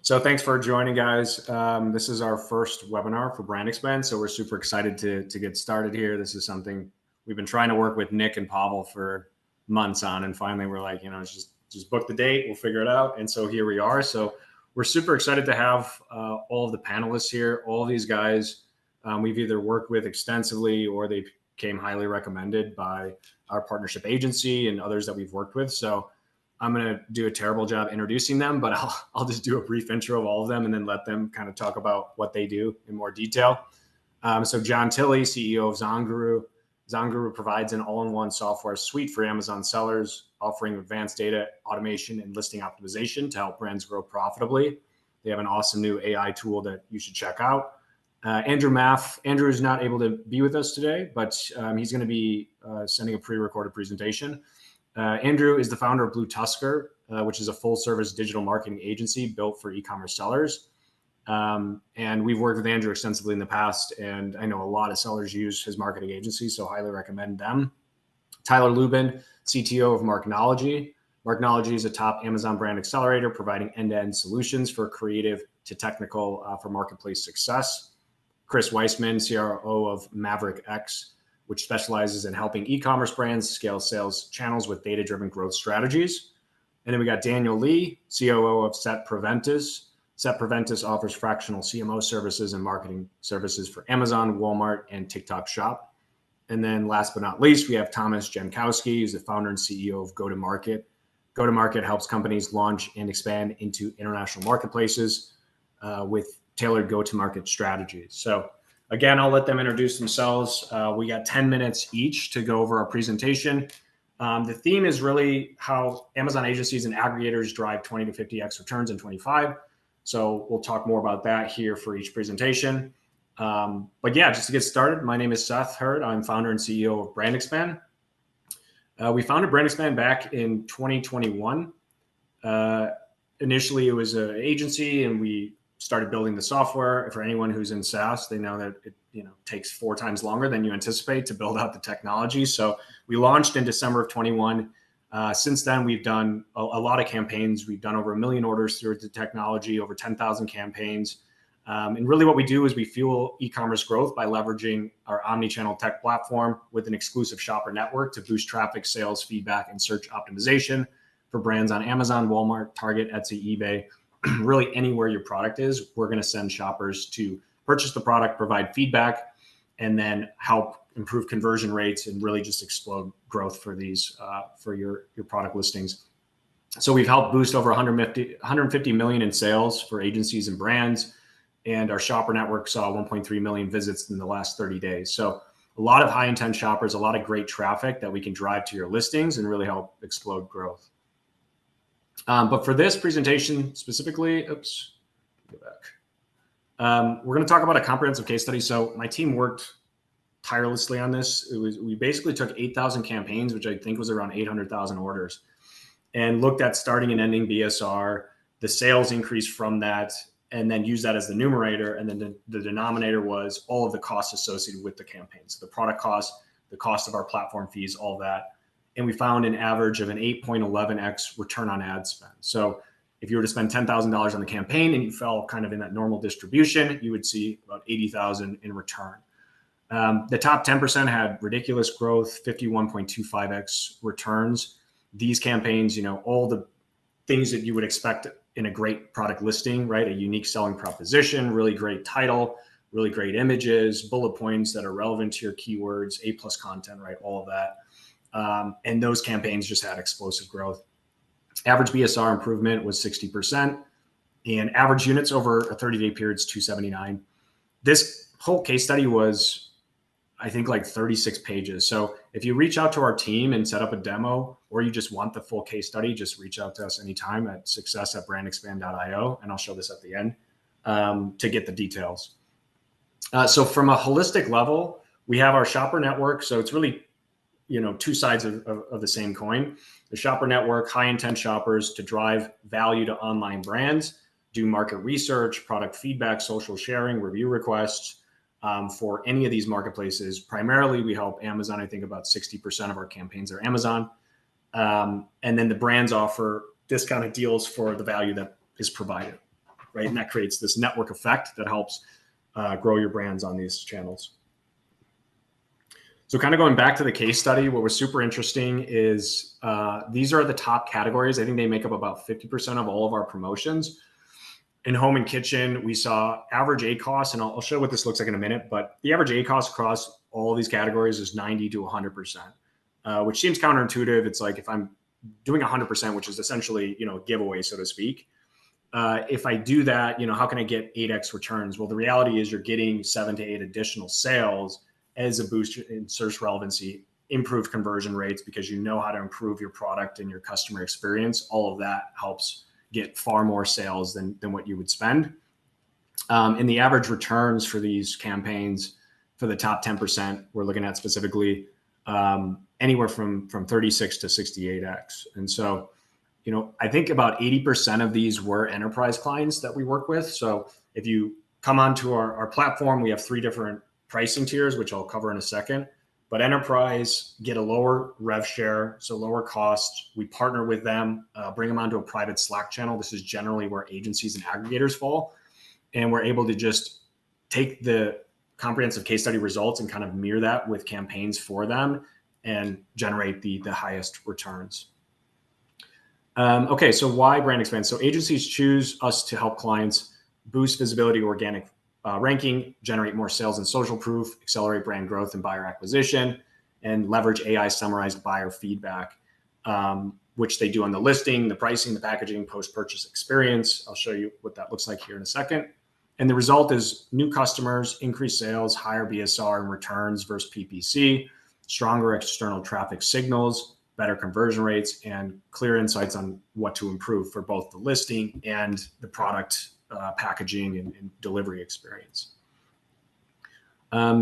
So thanks for joining, guys. This is our first webinar for Brand Expand, so we're super excited to get started here. This is something we've been trying to work with Nick and Pavel for months on, and finally we're like, just book the date, we'll figure it out. And so here we are. So we're super excited to have all of the panelists here. All of these guys we've either worked with extensively or they came highly recommended by our partnership agency and others that we've worked with. So I'm going to do a terrible job introducing them, but I'll just do a brief intro of all of them and then let them kind of talk about what they do in more detail. So Jon Tilley, CEO of ZonGuru. ZonGuru provides an all-in-one software suite for Amazon sellers, offering advanced data automation and listing optimization to help brands grow profitably. They have an awesome new AI tool that you should check out. Andrew Maff. Andrew is not able to be with us today, but he's going to be sending a pre-recorded presentation. Andrew is the founder of BlueTuskr, which is a full-service digital marketing agency built for e-commerce sellers. And we've worked with Andrew extensively in the past, and I know a lot of sellers use his marketing agency, so highly recommend them. Tyler Lubben, CTO of Marknology. Marknology is a top Amazon brand accelerator, providing end-to-end solutions for creative to technical for marketplace success. Kris Weissman, CRO of MaverickX, which specializes in helping e-commerce brands scale sales channels with data-driven growth strategies. And then we got Daniel Lee, COO of SET Proventus. SET Proventus offers fractional CMO services and marketing services for Amazon, Walmart, and TikTok Shop. And then last but not least, we have Tomasz Jankowski, who's the founder and CEO of Go-to-Market. Go-to-Market helps companies launch and expand into international marketplaces with tailored go-to-market strategies. So again, I'll let them introduce themselves. We got 10 minutes each to go over our presentation. The theme is really how Amazon agencies and aggregators drive 20 to 50x returns in 25. So we'll talk more about that here for each presentation. But yeah, just to get started, my name is Seth Hurd. I'm founder and CEO of Brand Expand. We founded Brand Expand back in 2021. Initially, it was an agency, and we started building the software. For anyone who's in SaaS, they know that it takes 4 times longer than you anticipate to build out the technology. So we launched in December of 21. Since then, we've done a lot of campaigns. We've done over 1 million orders through the technology, over 10,000 campaigns. And really what we do is we fuel e-commerce growth by leveraging our omni-channel tech platform with an exclusive shopper network to boost traffic, sales, feedback, and search optimization for brands on Amazon, Walmart, Target, Etsy, eBay. Really anywhere your product is, we're going to send shoppers to purchase the product, provide feedback, and then help improve conversion rates and really just explode growth for these for your product listings. So we've helped boost over 150 million in sales for agencies and brands, and our shopper network saw 1.3 million visits in the last 30 days. So a lot of high intent shoppers, a lot of great traffic that we can drive to your listings and really help explode growth. But for this presentation specifically, go back. We're going to talk about a comprehensive case study. So my team worked tirelessly on this. We basically took 8,000 campaigns, which I think was around 800,000 orders, and looked at starting and ending BSR, the sales increase from that, and then use that as the numerator. And then the denominator was all of the costs associated with the campaign. So the product cost, the cost of our platform fees, all that. And we found an average of an 8.11x return on ad spend. So if you were to spend $10,000 on the campaign and you fell kind of in that normal distribution, you would see about 80,000 in return. The top 10% had ridiculous growth, 51.25x returns. These campaigns, all the things that you would expect in a great product listing, right? A unique selling proposition, really great title, really great images, bullet points that are relevant to your keywords, A+ content, right? All of that. And those campaigns just had explosive growth. Average BSR improvement was 60%, and average units over a 30-day period is 279. This whole case study was, I think, like 36 pages. So if you reach out to our team and set up a demo, or you just want the full case study, just reach out to us anytime at success@brandexpand.io, and I'll show this at the end to get the details. So from a holistic level, we have our shopper network. So it's really two sides of the same coin. The shopper network, high intent shoppers to drive value to online brands, do market research, product feedback, social sharing, review requests for any of these marketplaces. Primarily, we help Amazon. I think about 60% of our campaigns are Amazon. And then the brands offer discounted deals for the value that is provided. right? And that creates this network effect that helps grow your brands on these channels. So kind of going back to the case study, what was super interesting is these are the top categories. I think they make up about 50% of all of our promotions. In home and kitchen, we saw average ACoS, and I'll show what this looks like in a minute, but the average ACoS across all of these categories is 90 to 100%, which seems counterintuitive. It's like if I'm doing 100%, which is essentially, giveaway, so to speak. If I do that, how can I get 8x returns? Well, the reality is you're getting 7 to 8 additional sales as a boost in search relevancy, improved conversion rates because you know how to improve your product and your customer experience. All of that helps get far more sales than what you would spend. And the average returns for these campaigns for the top 10%, we're looking at specifically anywhere from 36 to 68x. And so, I think about 80% of these were enterprise clients that we work with. So if you come onto our platform, we have 3 different pricing tiers, which I'll cover in a second. But enterprise get a lower rev share, so lower cost. We partner with them, bring them onto a private Slack channel. This is generally where agencies and aggregators fall. And we're able to just take the comprehensive case study results and kind of mirror that with campaigns for them and generate the highest returns. Okay, so why brand expand? So agencies choose us to help clients boost visibility, organic ranking, generate more sales and social proof, accelerate brand growth and buyer acquisition, and leverage AI summarized buyer feedback, which they do on the listing, the pricing, the packaging, post-purchase experience. I'll show you what that looks like here in a second. And the result is new customers, increased sales, higher BSR and returns versus PPC, stronger external traffic signals, better conversion rates, and clear insights on what to improve for both the listing and the product packaging and delivery experience.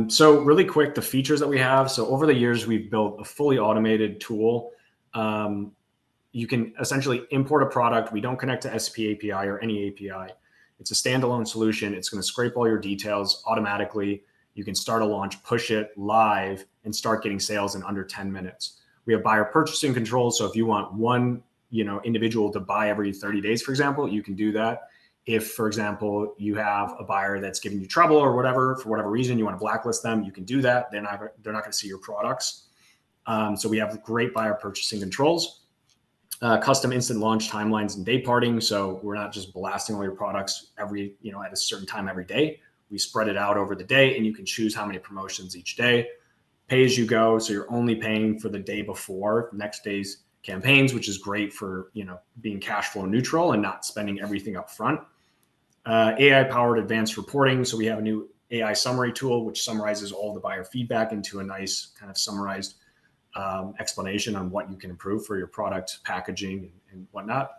So really quick, the features that we have. So over the years, we've built a fully automated tool. You can essentially import a product. We don't connect to SP API or any API. It's a standalone solution. It's going to scrape all your details automatically. You can start a launch, push it live, and start getting sales in under 10 minutes. We have buyer purchasing control. So if you want one, individual to buy every 30 days, for example, you can do that. If, for example, you have a buyer that's giving you trouble or whatever, for whatever reason, you want to blacklist them, you can do that. They're not going to see your products. So we have great buyer purchasing controls, custom instant launch timelines and day parting. So we're not just blasting all your products at a certain time every day. We spread it out over the day, and you can choose how many promotions each day. Pay as you go. So you're only paying for the day before next day's campaigns, which is great for, being cash flow neutral and not spending everything up front. AI powered advanced reporting. So we have a new AI summary tool, which summarizes all the buyer feedback into a nice kind of summarized explanation on what you can improve for your product packaging and whatnot.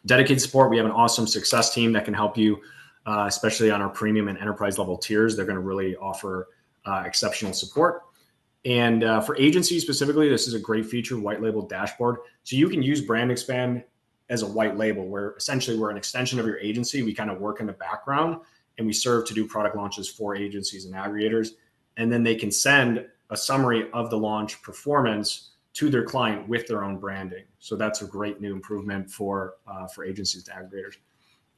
Dedicated support. We have an awesome success team that can help you, especially on our premium and enterprise level tiers. They're going to really offer exceptional support. And for agencies specifically, this is a great feature, white label dashboard. So you can use Brand Expand as a white label, where essentially we're an extension of your agency. We kind of work in the background, and we serve to do product launches for agencies and aggregators. And then they can send a summary of the launch performance to their client with their own branding. So that's a great new improvement for agencies to aggregators.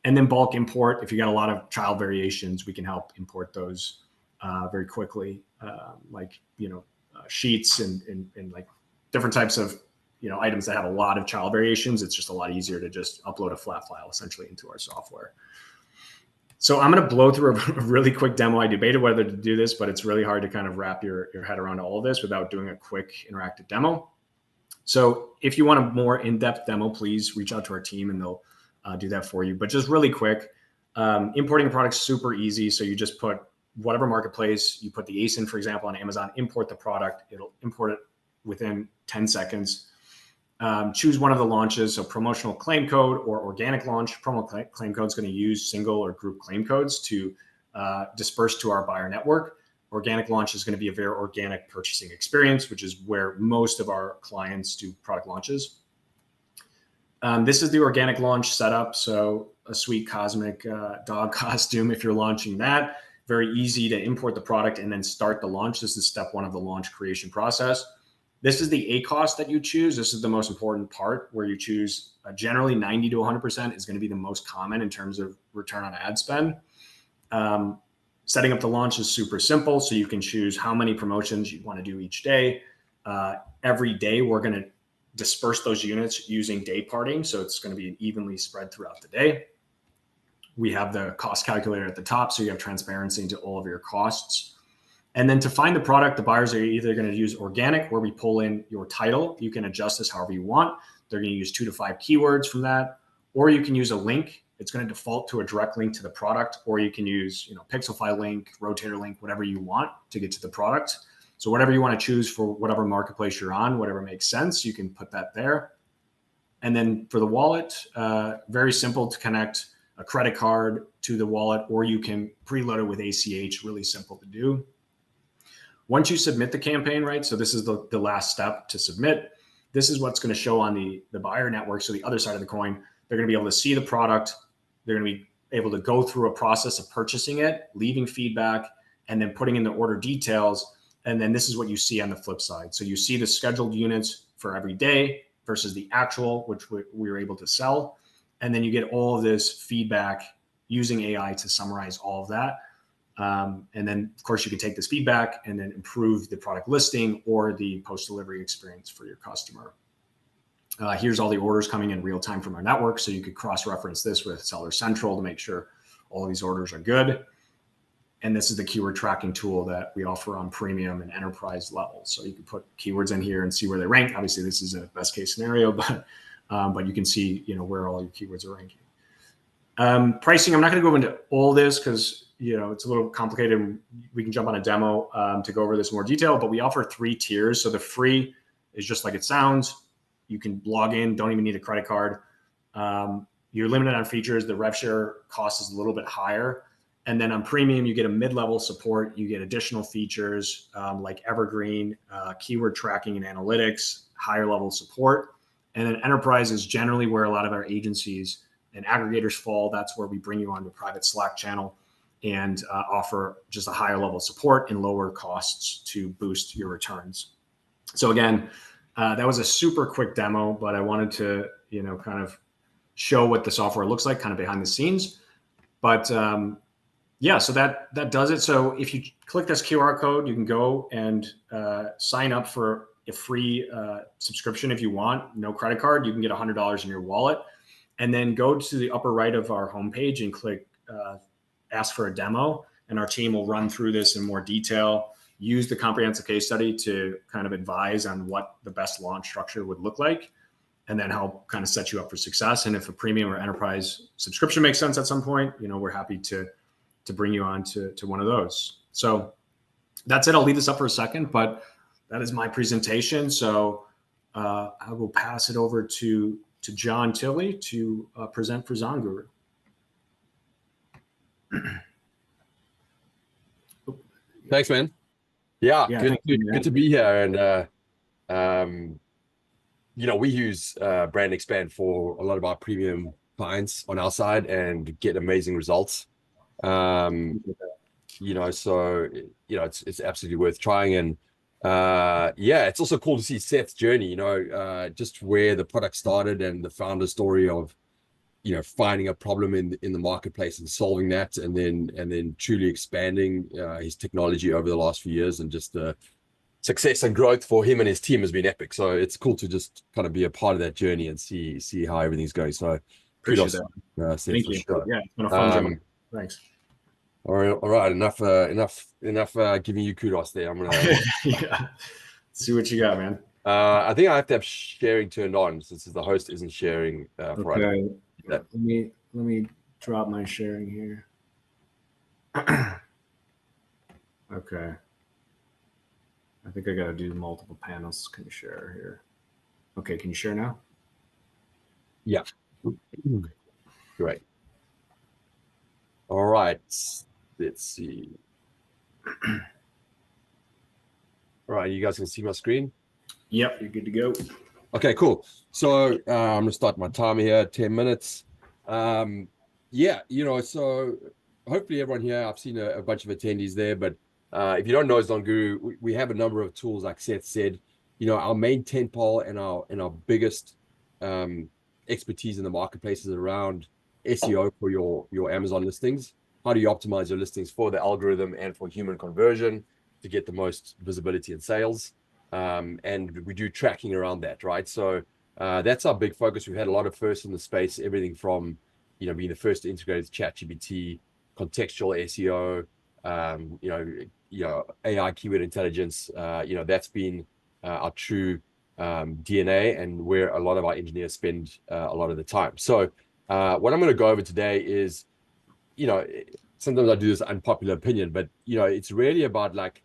And then bulk import. If you got a lot of child variations, we can help import those very quickly, sheets and like different types of items that have a lot of child variations. It's just a lot easier to just upload a flat file essentially into our software. So I'm going to blow through a really quick demo. I debated whether to do this, but it's really hard to kind of wrap your head around all of this without doing a quick interactive demo. So if you want a more in-depth demo, please reach out to our team and they'll do that for you. But just really quick, importing a product is super easy. So you just put whatever marketplace, you put the ASIN, for example, on Amazon, import the product. It'll import it within 10 seconds. Choose one of the launches, so promotional claim code or organic launch. Promo claim code is going to use single or group claim codes to disperse to our buyer network. Organic launch is going to be a very organic purchasing experience, which is where most of our clients do product launches. This is the organic launch setup. So a sweet cosmic dog costume if you're launching that. Very easy to import the product and then start the launch. This is step one of the launch creation process. This is the ACoS that you choose. This is the most important part, where you choose generally 90 to 100% is going to be the most common in terms of return on ad spend. Setting up the launch is super simple. So you can choose how many promotions you want to do each day. Every day, we're going to disperse those units using day parting. So it's going to be evenly spread throughout the day. We have the cost calculator at the top, so you have transparency into all of your costs. And then to find the product, the buyers are either going to use organic, where we pull in your title. You can adjust this however you want. They're going to use 2 to 5 keywords from that, or you can use a link. It's going to default to a direct link to the product, or you can use, Pixelfy link, rotator link, whatever you want to get to the product. So whatever you want to choose for whatever marketplace you're on, whatever makes sense, you can put that there. And then for the wallet, very simple to connect a credit card to the wallet, or you can preload it with ACH, really simple to do. Once you submit the campaign, right? So this is the last step to submit. This is what's going to show on the buyer network. So the other side of the coin, they're going to be able to see the product. They're going to be able to go through a process of purchasing it, leaving feedback, and then putting in the order details. And then this is what you see on the flip side. So you see the scheduled units for every day versus the actual, which we were able to sell. And then you get all of this feedback using AI to summarize all of that. And then, of course, you can take this feedback and then improve the product listing or the post-delivery experience for your customer. Here's all the orders coming in real time from our network. So you could cross-reference this with Seller Central to make sure all of these orders are good. And this is the keyword tracking tool that we offer on premium and enterprise levels. So you can put keywords in here and see where they rank. Obviously, this is a best case scenario, but you can see where all your keywords are ranking. Pricing, I'm not going to go into all this because it's a little complicated. We can jump on a demo to go over this in more detail, but we offer 3 tiers. So the free is just like it sounds. You can log in, don't even need a credit card. You're limited on features. The rev share cost is a little bit higher. And then on premium, you get a mid-level support. You get additional features like evergreen, keyword tracking and analytics, higher level support. And then enterprise is generally where a lot of our agencies and aggregators fall. That's where we bring you on the private Slack channel and offer just a higher level of support and lower costs to boost your returns. So again, that was a super quick demo, but I wanted to, kind of show what the software looks like kind of behind the scenes. But yeah, so that does it. So if you click this QR code, you can go and sign up for a free subscription if you want. No credit card, you can get $100 in your wallet. And then go to the upper right of our homepage and click ask for a demo. And our team will run through this in more detail, use the comprehensive case study to kind of advise on what the best launch structure would look like, and then help kind of set you up for success. And if a premium or enterprise subscription makes sense at some point, we're happy to bring you on to one of those. So that's it. I'll leave this up for a second, but that is my presentation. So I will pass it over to Jon Tilley to present for ZonGuru. Thanks, man. Yeah, good to be here. And we use Brand Expand for a lot of our premium clients on our side and get amazing results. So it's absolutely worth trying. And it's also cool to see Seth's journey, just where the product started and the founder story of finding a problem in the marketplace and solving that, and then truly expanding his technology over the last few years. And just the success and growth for him and his team has been epic. So it's cool to just kind of be a part of that journey and see how everything's going. So appreciate that. Thank you. Sure. Yeah, it's been a fun journey. Thanks. All right. Enough giving you kudos there. I'm gonna yeah. See what you got, man. I think I have to have sharing turned on since the host isn't sharing. Okay. Let me drop my sharing here. Okay. I think I gotta do multiple panels. Can you share here? Okay, can you share now? Yeah. Great. All right. Let's see. All right, you guys can see my screen? Yep, you're good to go. Okay, cool. So I'm gonna start my timer here, 10 minutes. So hopefully everyone here, I've seen a bunch of attendees there, but if you don't know ZonGuru, we have a number of tools, like Seth said. Our main tentpole and our biggest expertise in the marketplaces around SEO for your Amazon listings. How do you optimize your listings for the algorithm and for human conversion to get the most visibility and sales? And we do tracking around that, right? So that's our big focus. We've had a lot of firsts in the space, everything from, being the first to integrate with ChatGPT, contextual SEO, AI keyword intelligence. That's been our true DNA, and where a lot of our engineers spend a lot of the time. So what I'm going to go over today is, sometimes I do this unpopular opinion, but it's really about like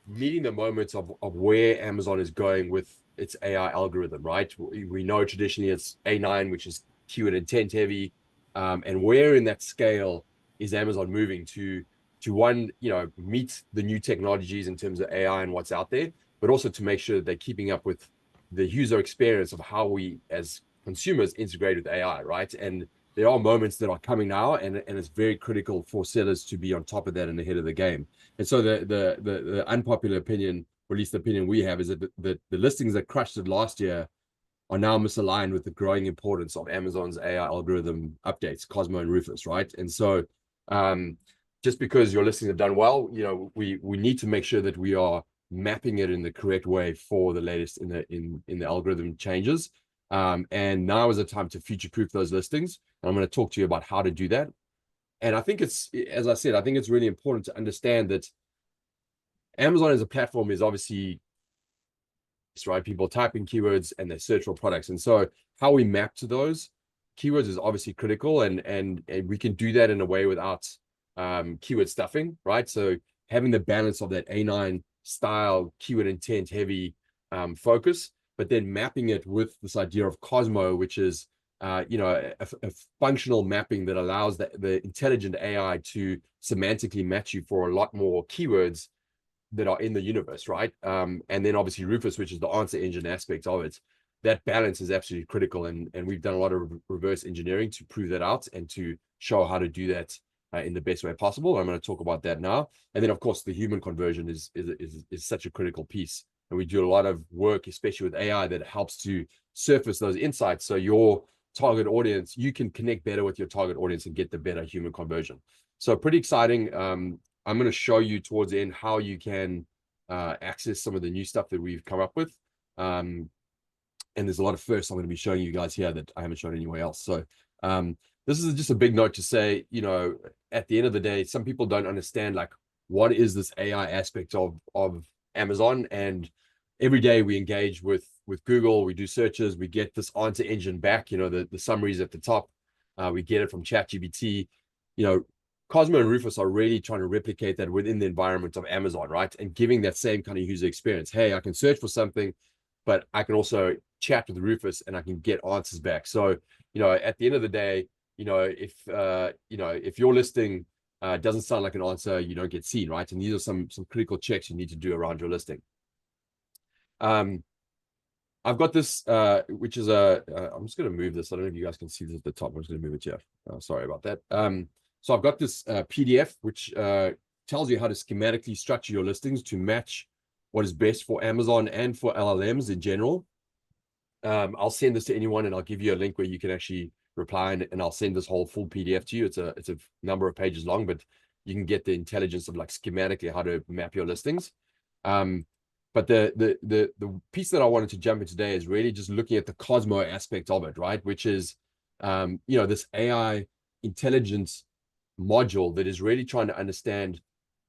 meeting the moments of where Amazon is going with its AI algorithm, right? We know traditionally it's A9, which is keyword intent heavy, and where in that scale is Amazon moving to one, meet the new technologies in terms of AI and what's out there, but also to make sure that they're keeping up with the user experience of how we as consumers integrate with AI, right? And there are moments that are coming now, and it's very critical for sellers to be on top of that and ahead of the game. And so the unpopular opinion, or at least the opinion we have, is that the listings that crushed it last year are now misaligned with the growing importance of Amazon's AI algorithm updates, Cosmo and Rufus, right? And so just because your listings have done well, we need to make sure that we are mapping it in the correct way for the latest in the algorithm changes. And now is the time to future-proof those listings. And I'm going to talk to you about how to do that. And I think it's, as I said, I think it's really important to understand that Amazon as a platform is obviously, right? People type in keywords and they search for products. And so how we map to those keywords is obviously critical. And we can do that in a way without keyword stuffing, right? So having the balance of that A9 style, keyword intent heavy focus, but then mapping it with this idea of Cosmo, which is a functional mapping that allows the intelligent AI to semantically match you for a lot more keywords that are in the universe, right? And then obviously Rufus, which is the answer engine aspect of it. That balance is absolutely critical, and we've done a lot of reverse engineering to prove that out and to show how to do that in the best way possible. I'm going to talk about that now. And then of course the human conversion is such a critical piece. And we do a lot of work, especially with AI, that helps to surface those insights. So your target audience, you can connect better with your target audience and get the better human conversion. So pretty exciting. I'm going to show you towards the end how you can access some of the new stuff that we've come up with. And there's a lot of firsts I'm going to be showing you guys here that I haven't shown anywhere else. So this is just a big note to say, at the end of the day, some people don't understand like what is this AI aspect of Amazon. And every day we engage with Google, we do searches, we get this answer engine back, the summaries at the top, we get it from ChatGPT. Cosmo and Rufus are really trying to replicate that within the environment of Amazon, right? And giving that same kind of user experience. Hey, I can search for something, but I can also chat with Rufus and I can get answers back. So, at the end of the day, if your listing doesn't sound like an answer, you don't get seen, right? And these are some critical checks you need to do around your listing. I've got this, which is I'm just going to move this. I don't know if you guys can see this at the top. I'm just going to move it here. Sorry about that. So I've got this PDF, which tells you how to schematically structure your listings to match what is best for Amazon and for LLMs in general. I'll send this to anyone and I'll give you a link where you can actually reply, and I'll send this whole full PDF to you. It's a number of pages long, but you can get the intelligence of like schematically how to map your listings. But the piece that I wanted to jump in today is really just looking at the Cosmo aspect of it, right? Which is, this AI intelligence module that is really trying to understand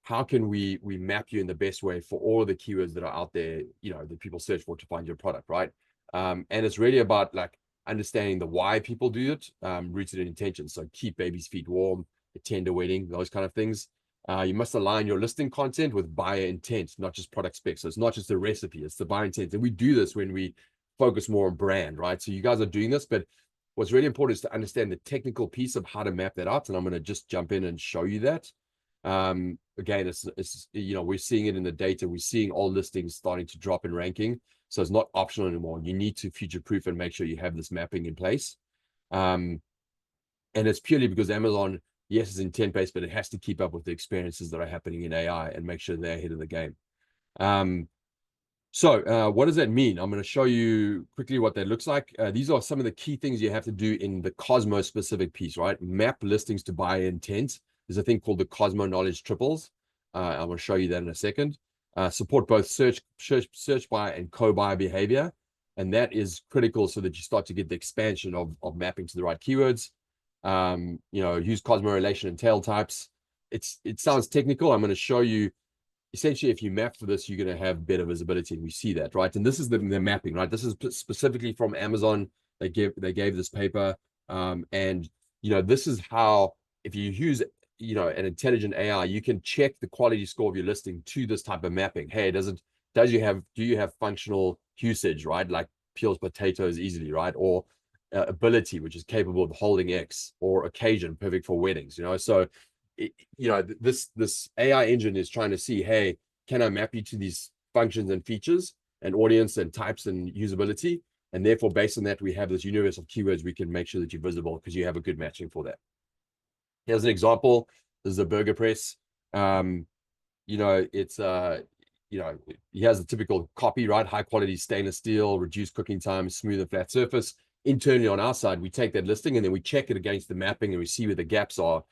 how can we map you in the best way for all of the keywords that are out there, that people search for to find your product, right? And it's really about like understanding the why people do it, rooted in intention. So keep baby's feet warm, attend a wedding, those kind of things. You must align your listing content with buyer intent, not just product specs. So it's not just the recipe, it's the buyer intent. And we do this when we focus more on brand, right? So you guys are doing this, but what's really important is to understand the technical piece of how to map that out. And I'm going to just jump in and show you that. Again, it's we're seeing it in the data. We're seeing all listings starting to drop in ranking. So it's not optional anymore. You need to future-proof and make sure you have this mapping in place. And it's purely because Amazon, yes, it's intent-based, but it has to keep up with the experiences that are happening in AI and make sure they're ahead of the game. So what does that mean? I'm going to show you quickly what that looks like. These are some of the key things you have to do in the Cosmo specific piece, right? Map listings to buyer intent. There's a thing called the Cosmo knowledge triples. I'm going to show you that in a second. Support both search buyer and co-buyer behavior. And that is critical so that you start to get the expansion of mapping to the right keywords. Use Cosmo relation and tail types. It sounds technical. I'm going to show you. Essentially, if you map for this, you're going to have better visibility, and we see that, right? And this is the mapping, right? This is specifically from Amazon. They gave this paper, and this is how, if you use an intelligent AI, you can check the quality score of your listing to this type of mapping. Hey, do you have functional usage, right? Like peels potatoes easily, right? Or ability, which is capable of holding X, or occasion, perfect for weddings. So this AI engine is trying to see, hey, can I map you to these functions and features and audience and types and usability? And therefore, based on that, we have this universe of keywords we can make sure that you're visible because you have a good matching for that. Here's an example. This is a burger press. He has the typical copy, right? High quality stainless steel, reduced cooking time, smooth and flat surface. Internally on our side, we take that listing and then we check it against the mapping and we see where the gaps are.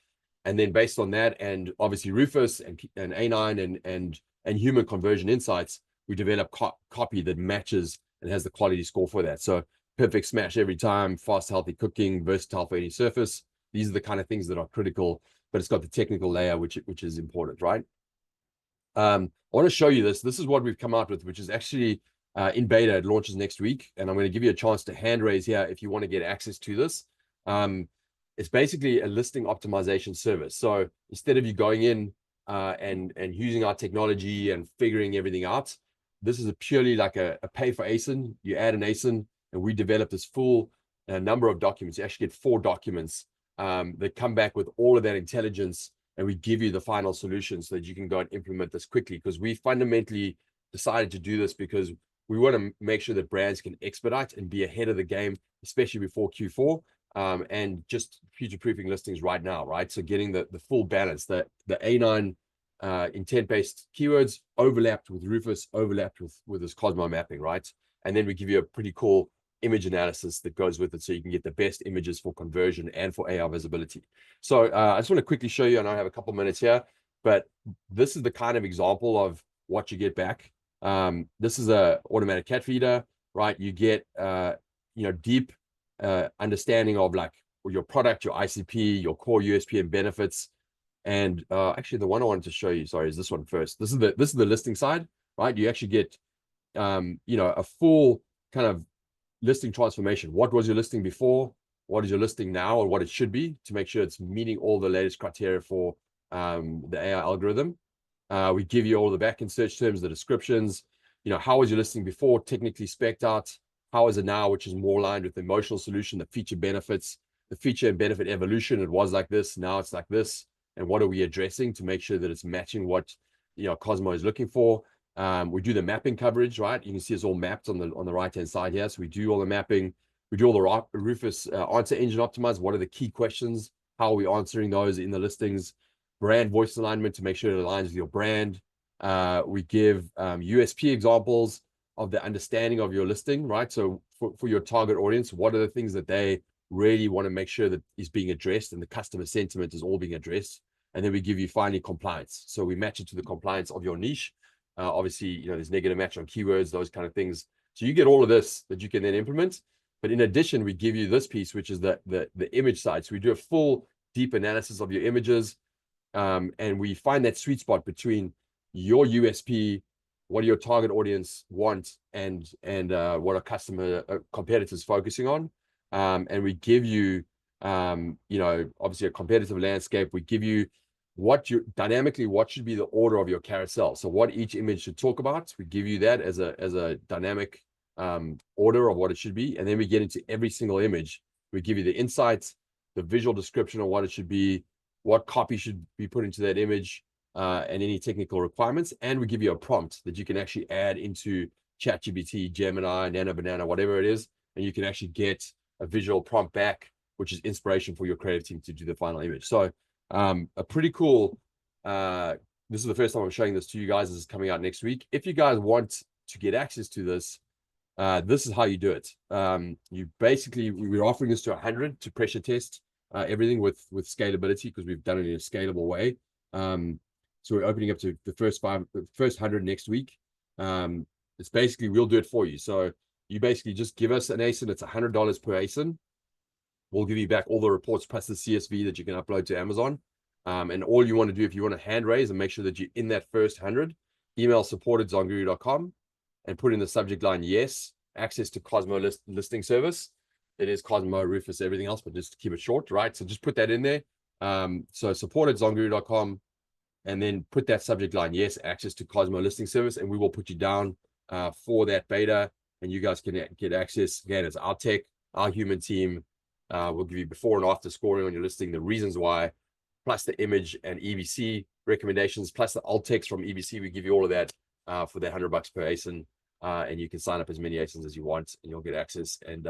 And then based on that, and obviously Rufus and A9 and human conversion insights, we develop copy that matches and has the quality score for that. So perfect smash every time, fast, healthy cooking, versatile for any surface. These are the kind of things that are critical, but it's got the technical layer, which is important, right? I want to show you this. This is what we've come out with, which is actually in beta. It launches next week, and I'm going to give you a chance to hand raise here if you want to get access to this. It's basically a listing optimization service. So instead of you going in and using our technology and figuring everything out, this is purely like a pay for ASIN. You add an ASIN, and we develop this full number of documents. You actually get 4 documents that come back with all of that intelligence, and we give you the final solution so that you can go and implement this quickly. Because we fundamentally decided to do this because we want to make sure that brands can expedite and be ahead of the game, especially before Q4. And just future-proofing listings right now, right? So getting the full balance, the A9 intent-based keywords overlapped with Rufus, overlapped with this Cosmo mapping, right? And then we give you a pretty cool image analysis that goes with it so you can get the best images for conversion and for AI visibility. So I just want to quickly show you, and I have a couple minutes here, but this is the kind of example of what you get back. This is a automatic cat feeder, right? You get deep understanding of like your product, your ICP, your core USP and benefits. And actually the one I wanted to show you, sorry, is this one first. This is the listing side, right? You actually get a full kind of listing transformation. What was your listing before? What is your listing now, or what it should be, to make sure it's meeting all the latest criteria for the AI algorithm. We give you all the backend search terms, the descriptions, how was your listing before, technically spec'd out, how is it now, which is more aligned with the emotional solution, the feature benefits, the feature and benefit evolution. It was like this, now it's like this. And what are we addressing to make sure that it's matching what Cosmo is looking for? We do the mapping coverage, right? You can see it's all mapped on the right-hand side here. So we do all the mapping. We do all the Rufus answer engine optimized. What are the key questions? How are we answering those in the listings? Brand voice alignment to make sure it aligns with your brand. We give USP examples of the understanding of your listing, right? So for your target audience, what are the things that they really want to make sure that is being addressed and the customer sentiment is all being addressed? And then we give you finally compliance. So we match it to the compliance of your niche. Obviously, there's negative match on keywords, those kind of things. So you get all of this that you can then implement. But in addition, we give you this piece, which is the image side. So we do a full deep analysis of your images. And we find that sweet spot between your USP, what do your target audience want, and what our competitors focusing on. And we give you, obviously a competitive landscape. We give you what should be the order of your carousel. So what each image should talk about. We give you that as a dynamic order of what it should be. And then we get into every single image. We give you the insights, the visual description of what it should be, what copy should be put into that image, and any technical requirements. And we give you a prompt that you can actually add into ChatGPT, Gemini, Nano Banana, whatever it is. And you can actually get a visual prompt back, which is inspiration for your creative team to do the final image. So a pretty cool, this is the first time I'm showing this to you guys. This is coming out next week. If you guys want to get access to this, this is how you do it. You basically, we're offering this to 100 to pressure test everything with scalability, because we've done it in a scalable way. So we're opening up to the first 100 next week. It's basically, we'll do it for you. So you basically just give us an ASIN. It's $100 per ASIN. We'll give you back all the reports plus the CSV that you can upload to Amazon. And all you want to do, if you want to hand raise and make sure that you're in that first 100, email support@zonguru.com and put in the subject line, yes, access to Cosmo listing service. It is Cosmo, Rufus, everything else, but just to keep it short, right? So just put that in there. So support@zonguru.com, and then put that subject line, yes, access to Cosmo listing service, and we will put you down for that beta, and you guys can get access. Again, it's our tech, our human team. We'll give you before and after scoring on your listing, the reasons why, plus the image and EBC recommendations, plus the alt text from EBC. We give you all of that for that $100 per ASIN, and you can sign up as many ASINs as you want, and you'll get access, and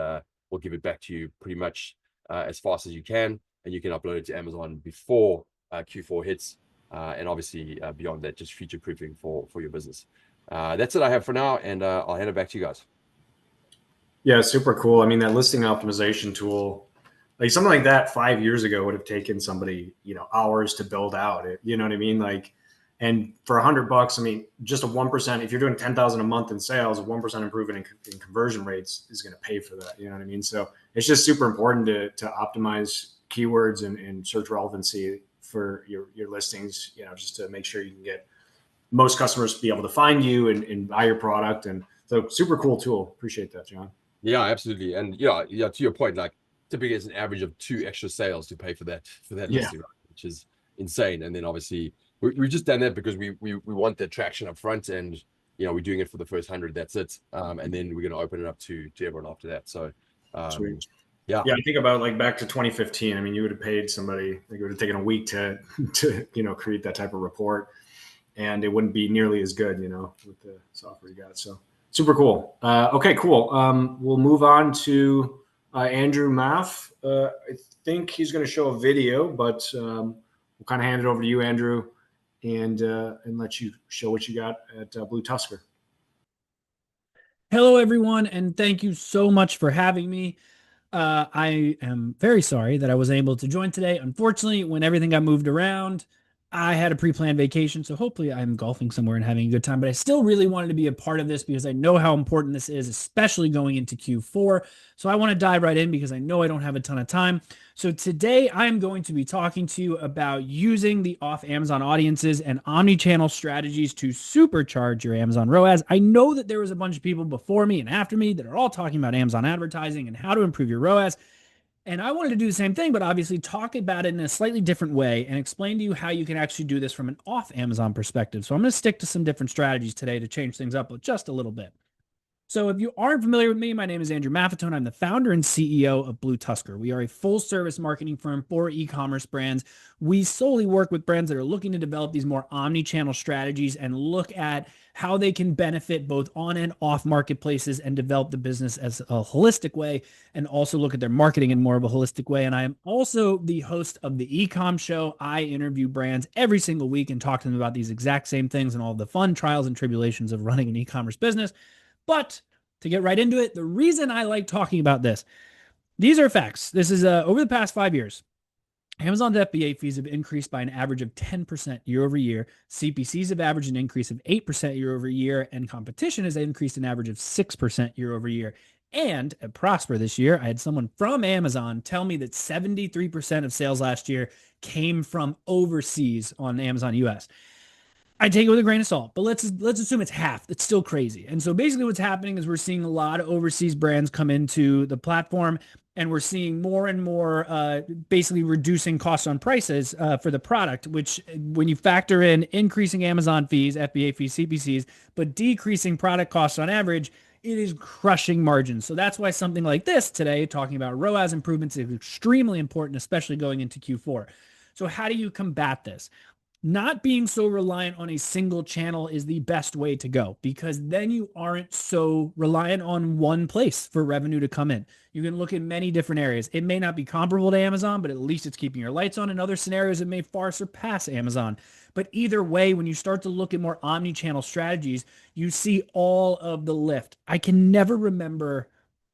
we'll give it back to you pretty much as fast as you can, and you can upload it to Amazon before Q4 hits, and obviously beyond that, just future proofing for your business. That's it I have for now, and I'll hand it back to you guys. Yeah, super cool. I mean, that listing optimization tool, like something like that 5 years ago would have taken somebody, hours to build out. You know what I mean? Like, and for $100, I mean, just a 1%, if you're doing 10,000 a month in sales, a 1% improvement in conversion rates is going to pay for that. You know what I mean? So it's just super important to optimize keywords and search relevancy for your listings, just to make sure you can get most customers to be able to find you and buy your product. And so super cool tool. Appreciate that, Jon. Yeah, absolutely. And yeah, to your point, like typically it's an average of 2 extra sales to pay for that listing, right? Which is insane. And then obviously we've just done that because we want the traction up front, and we're doing it for the first 100. That's it. And then we're going to open it up to everyone after that. So Sweet. Yeah. I think about like back to 2015. I mean, you would have paid somebody, like it would have taken a week to create that type of report, and it wouldn't be nearly as good, with the software you got. So super cool. Okay, cool. We'll move on to Andrew Maff. I think he's going to show a video, but we'll kind of hand it over to you, Andrew, and let you show what you got at BlueTuskr. Hello, everyone, and thank you so much for having me. I am very sorry that I wasn't able to join today. Unfortunately, when everything got moved around, I had a pre-planned vacation, so hopefully I'm golfing somewhere and having a good time. But I still really wanted to be a part of this because I know how important this is, especially going into Q4. So I want to dive right in because I know I don't have a ton of time. So today I'm going to be talking to you about using the off Amazon audiences and omni-channel strategies to supercharge your Amazon ROAS. I know that there was a bunch of people before me and after me that are all talking about Amazon advertising and how to improve your ROAS. And I wanted to do the same thing, but obviously talk about it in a slightly different way and explain to you how you can actually do this from an off Amazon perspective. So I'm going to stick to some different strategies today to change things up just a little bit. So if you aren't familiar with me, my name is Andrew Maffetone. I'm the founder and CEO of BlueTuskr. We are a full-service marketing firm for e-commerce brands. We solely work with brands that are looking to develop these more omni-channel strategies and look at how they can benefit both on and off marketplaces and develop the business as a holistic way, and also look at their marketing in more of a holistic way. And I am also the host of the e-com show. I interview brands every single week and talk to them about these exact same things and all the fun trials and tribulations of running an e-commerce business. But to get right into it, the reason I like talking about this, these are facts. This is over the past 5 years, Amazon's FBA fees have increased by an average of 10% year over year. CPCs have averaged an increase of 8% year over year, and competition has increased an average of 6% year over year. And at Prosper this year, I had someone from Amazon tell me that 73% of sales last year came from overseas on Amazon US. I take it with a grain of salt, but let's assume it's half. It's still crazy. And so basically what's happening is we're seeing a lot of overseas brands come into the platform, and we're seeing more and more basically reducing costs on prices for the product, which when you factor in increasing Amazon fees, FBA fees, CPCs, but decreasing product costs on average, it is crushing margins. So that's why something like this today, talking about ROAS improvements, is extremely important, especially going into Q4. So how do you combat this? not being so reliant on a single channel is the best way to go, because then you aren't so reliant on one place for revenue to come in. You can look at many different areas. It may not be comparable to Amazon, but at least it's keeping your lights on. In other scenarios, it may far surpass Amazon. But either way, when you start to look at more omni-channel strategies, you see all of the lift. I can never remember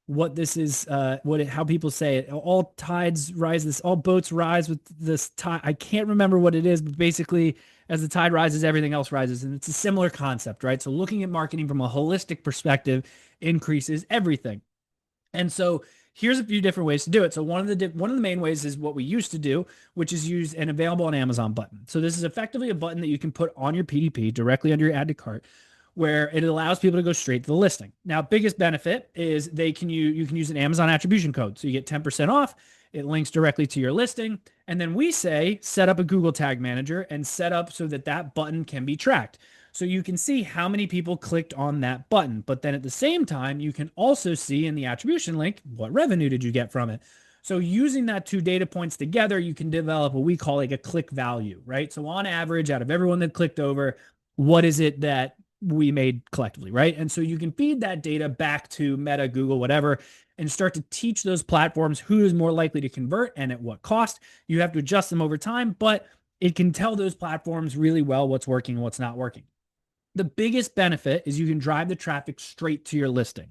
what this is, how people say it. All tides rise, all boats rise with this tide. I can't remember what it is, but basically, as the tide rises, everything else rises. And it's a similar concept, right? So looking at marketing from a holistic perspective increases everything. And so here's a few different ways to do it. So one of the main ways is what we used to do, which is use an available on Amazon button. So this is effectively a button that you can put on your PDP directly under your add to cart, where it allows people to go straight to the listing. Now, biggest benefit is you can use an Amazon attribution code. So you get 10% off. It links directly to your listing. And then we say, set up a Google Tag Manager and set up so that that button can be tracked. So you can see how many people clicked on that button. But then at the same time, you can also see in the attribution link, what revenue did you get from it? So using that 2 data points together, you can develop what we call like a click value, right? So on average, out of everyone that clicked over, what is it that we made collectively, right? And so you can feed that data back to Meta, Google, whatever, and start to teach those platforms who is more likely to convert and at what cost. You have to adjust them over time, but it can tell those platforms really well what's working and what's not working. The biggest benefit is you can drive the traffic straight to your listing.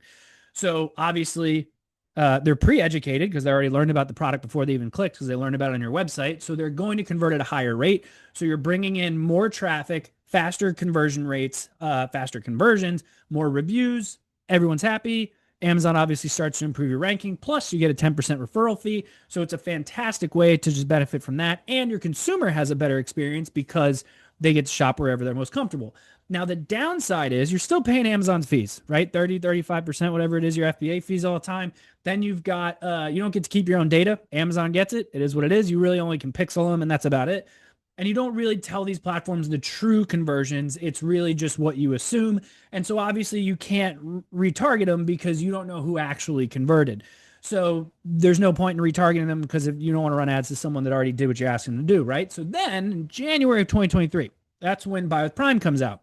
So obviously, they're pre-educated because they already learned about the product before they even clicked, because they learned about it on your website. So they're going to convert at a higher rate. So you're bringing in more traffic, faster conversion rates, faster conversions, more reviews. Everyone's happy. Amazon obviously starts to improve your ranking. Plus, you get a 10% referral fee. So it's a fantastic way to just benefit from that. And your consumer has a better experience because they get to shop wherever they're most comfortable. Now, the downside is you're still paying Amazon's fees, right? 30, 35%, whatever it is, your FBA fees all the time. Then you've got, you don't get to keep your own data. Amazon gets it. It is what it is. You really only can pixel them, and that's about it. And you don't really tell these platforms the true conversions. It's really just what you assume. And so obviously you can't retarget them because you don't know who actually converted. So there's no point in retargeting them, because if you don't want to run ads to someone that already did what you're asking them to do, right? So then in January of 2023, that's when Buy with Prime comes out.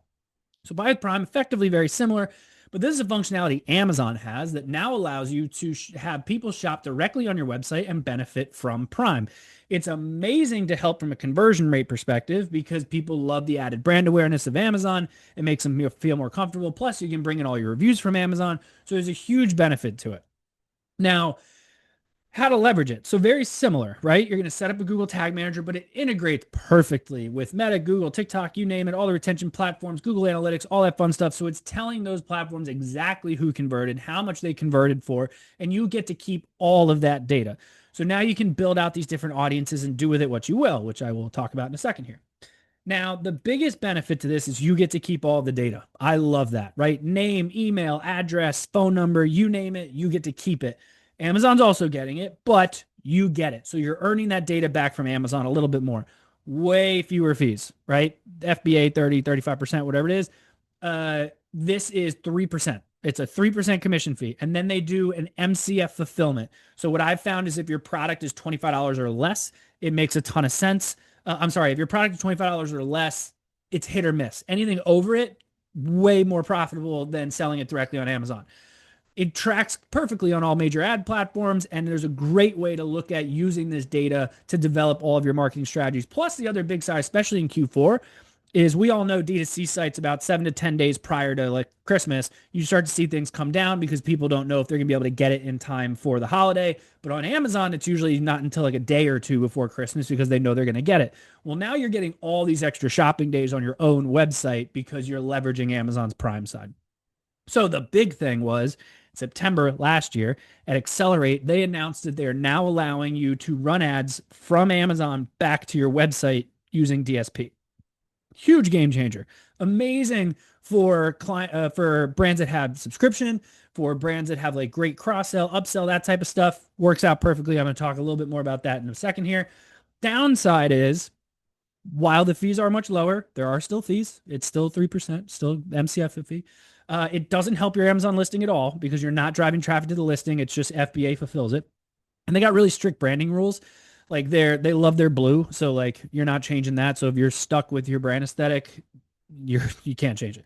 So Buy with Prime, effectively very similar, but this is a functionality Amazon has that now allows you to have people shop directly on your website and benefit from Prime. It's amazing to help from a conversion rate perspective because people love the added brand awareness of Amazon. It makes them feel more comfortable. Plus, you can bring in all your reviews from Amazon. So there's a huge benefit to it. Now, how to leverage it. So very similar, right? You're going to set up a Google Tag Manager, but it integrates perfectly with Meta, Google, TikTok, you name it, all the retention platforms, Google Analytics, all that fun stuff. So it's telling those platforms exactly who converted, how much they converted for, and you get to keep all of that data. So now you can build out these different audiences and do with it what you will, which I will talk about in a second here. Now, the biggest benefit to this is you get to keep all the data. I love that, right? Name, email, address, phone number, you name it, you get to keep it. Amazon's also getting it, but you get it. So you're earning that data back from Amazon a little bit more. Way fewer fees, right? FBA 30, 35%, whatever it is. This is 3%. It's a 3% commission fee. And then they do an MCF fulfillment. So what I've found is if your product is $25 or less, it makes a ton of sense. If your product is $25 or less, it's hit or miss. Anything over it, way more profitable than selling it directly on Amazon. It tracks perfectly on all major ad platforms, and there's a great way to look at using this data to develop all of your marketing strategies. Plus, the other big side, especially in Q4, is we all know D2C sites about 7 to 10 days prior to like Christmas, you start to see things come down because people don't know if they're going to be able to get it in time for the holiday. But on Amazon, it's usually not until like a day or two before Christmas because they know they're going to get it. Well, now you're getting all these extra shopping days on your own website because you're leveraging Amazon's Prime side. So the big thing was September last year at Accelerate, they announced that they are now allowing you to run ads from Amazon back to your website using DSP. Huge game changer. Amazing for brands that have subscription, for brands that have like great cross-sell, upsell, that type of stuff. Works out perfectly. I'm going to talk a little bit more about that in a second here. Downside is, while the fees are much lower, there are still fees. It's still 3%, still MCF fee. It doesn't help your Amazon listing at all because you're not driving traffic to the listing. It's just FBA fulfills it. And they got really strict branding rules. Like they love their blue, so like you're not changing that. So if you're stuck with your brand aesthetic, you can't change it.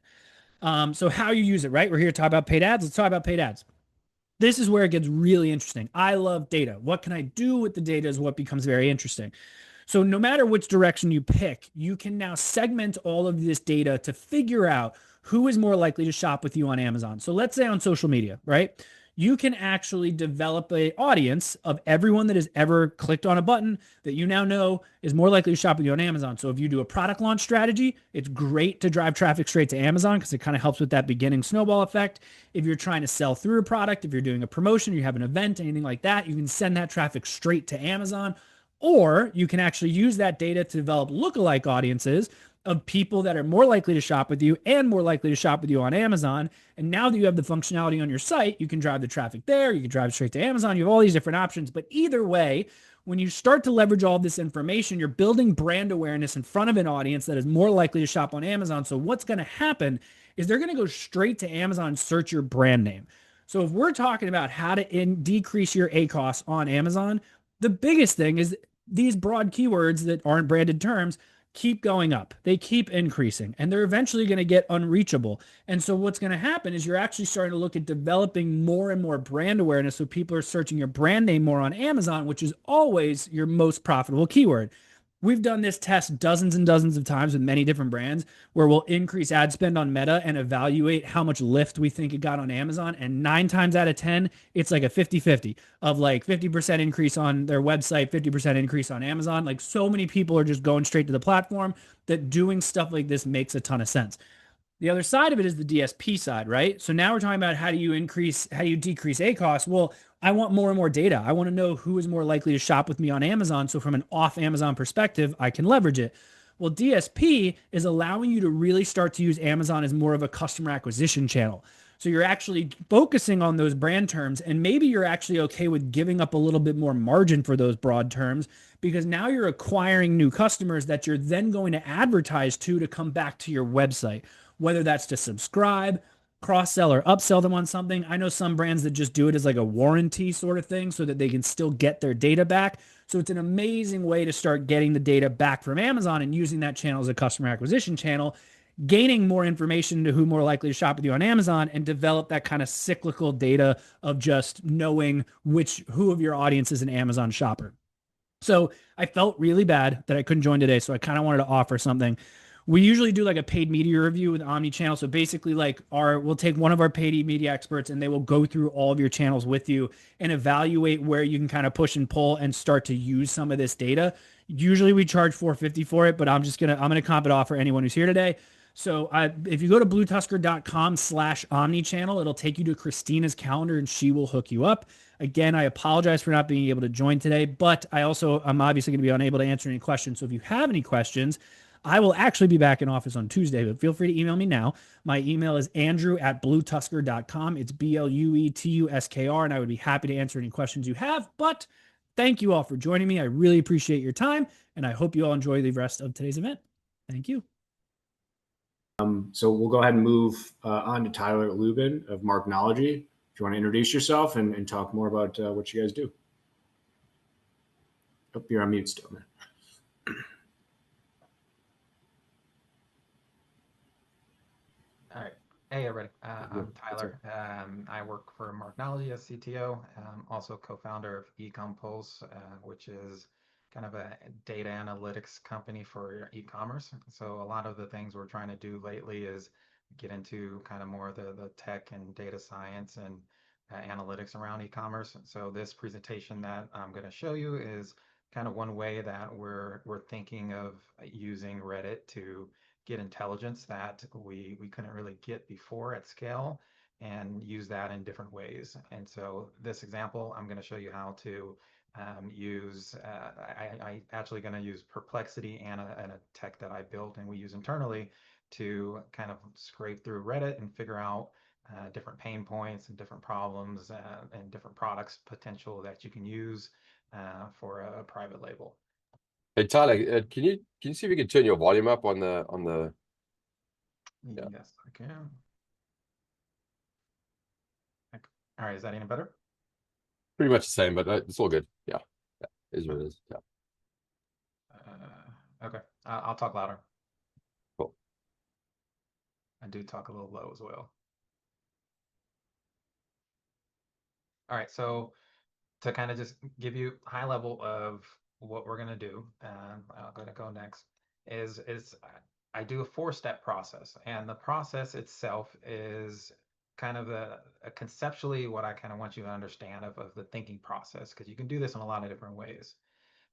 So how you use it, right? We're here to talk about paid ads. Let's talk about paid ads. This is where it gets really interesting. I love data. What can I do with the data is what becomes very interesting. So no matter which direction you pick, you can now segment all of this data to figure out who is more likely to shop with you on Amazon. So let's say on social media, right? You can actually develop an audience of everyone that has ever clicked on a button that you now know is more likely to shop with you on Amazon. So if you do a product launch strategy, it's great to drive traffic straight to Amazon because it kind of helps with that beginning snowball effect. If you're trying to sell through a product, if you're doing a promotion, you have an event, anything like that, you can send that traffic straight to Amazon. Or you can actually use that data to develop lookalike audiences of people that are more likely to shop with you and more likely to shop with you on Amazon. And now that you have the functionality on your site, you can drive the traffic there, you can drive straight to Amazon, you have all these different options. But either way, when you start to leverage all this information, you're building brand awareness in front of an audience that is more likely to shop on Amazon. So what's going to happen is they're going to go straight to Amazon and search your brand name. So if we're talking about how to decrease your ACoS on Amazon, the biggest thing is these broad keywords that aren't branded terms keep going up. They keep increasing and they're eventually going to get unreachable. And so what's going to happen is you're actually starting to look at developing more and more brand awareness. So people are searching your brand name more on Amazon, which is always your most profitable keyword. We've done this test dozens and dozens of times with many different brands where we'll increase ad spend on Meta and evaluate how much lift we think it got on Amazon. And 9 times out of 10, it's like a 50-50 of like 50% increase on their website, 50% increase on Amazon. Like so many people are just going straight to the platform that doing stuff like this makes a ton of sense. The other side of it is the DSP side, right? So now we're talking about how do you decrease ACoS? Well, I want more and more data. I want to know who is more likely to shop with me on Amazon. So from an off Amazon perspective, I can leverage it. Well, DSP is allowing you to really start to use Amazon as more of a customer acquisition channel. So you're actually focusing on those brand terms, and maybe you're actually okay with giving up a little bit more margin for those broad terms because now you're acquiring new customers that you're then going to advertise to come back to your website, whether that's to subscribe, cross-sell or upsell them on something. I know some brands that just do it as like a warranty sort of thing so that they can still get their data back. So it's an amazing way to start getting the data back from Amazon and using that channel as a customer acquisition channel, gaining more information to who more likely to shop with you on Amazon, and develop that kind of cyclical data of just knowing who of your audience is an Amazon shopper. So I felt really bad that I couldn't join today. So I kind of wanted to offer something. We usually do like a paid media review with omnichannel. So basically we'll take one of our paid media experts and they will go through all of your channels with you and evaluate where you can kind of push and pull and start to use some of this data. Usually we charge $450 for it, but I'm going to comp it off for anyone who's here today. So if you go to bluetuskr.com/omnichannel, it'll take you to Christina's calendar and she will hook you up. Again, I apologize for not being able to join today, but I'm obviously going to be unable to answer any questions. So if you have any questions, I will actually be back in office on Tuesday, but feel free to email me now. My email is andrew@bluetuskr.com. It's BLUETUSKR, and I would be happy to answer any questions you have. But thank you all for joining me. I really appreciate your time, and I hope you all enjoy the rest of today's event. Thank you. So we'll go ahead and move on to Tyler Lubben of Marknology. If you want to introduce yourself and talk more about what you guys do. Oh, you're on mute still, man. All right. Hey, everybody. I'm Tyler. I work for Marknology as CTO. Also co-founder of eCompulse, which is kind of a data analytics company for e-commerce. So a lot of the things we're trying to do lately is get into kind of more the tech and data science and analytics around e-commerce. So this presentation that I'm going to show you is kind of one way that we're thinking of using Reddit to get intelligence that we couldn't really get before at scale and use that in different ways. And so this example, I'm going to show you how to use, I actually going to use Perplexity and a tech that I built and we use internally to kind of scrape through Reddit and figure out different pain points and different problems and different products potential that you can use for a private label. Hey Tyler, can you see if you can turn your volume up on the Yeah. Yes, I can. All right, is that any better? Pretty much the same, but it's all good. Yeah. is what it is. Yeah. Okay, I'll talk louder. Cool. I do talk a little low as well. All right, so to kind of just give you high level of what we're gonna do, and I'm gonna go next, is I do a 4-step process, and the process itself is kind of a conceptually what I kind of want you to understand of the thinking process, because you can do this in a lot of different ways.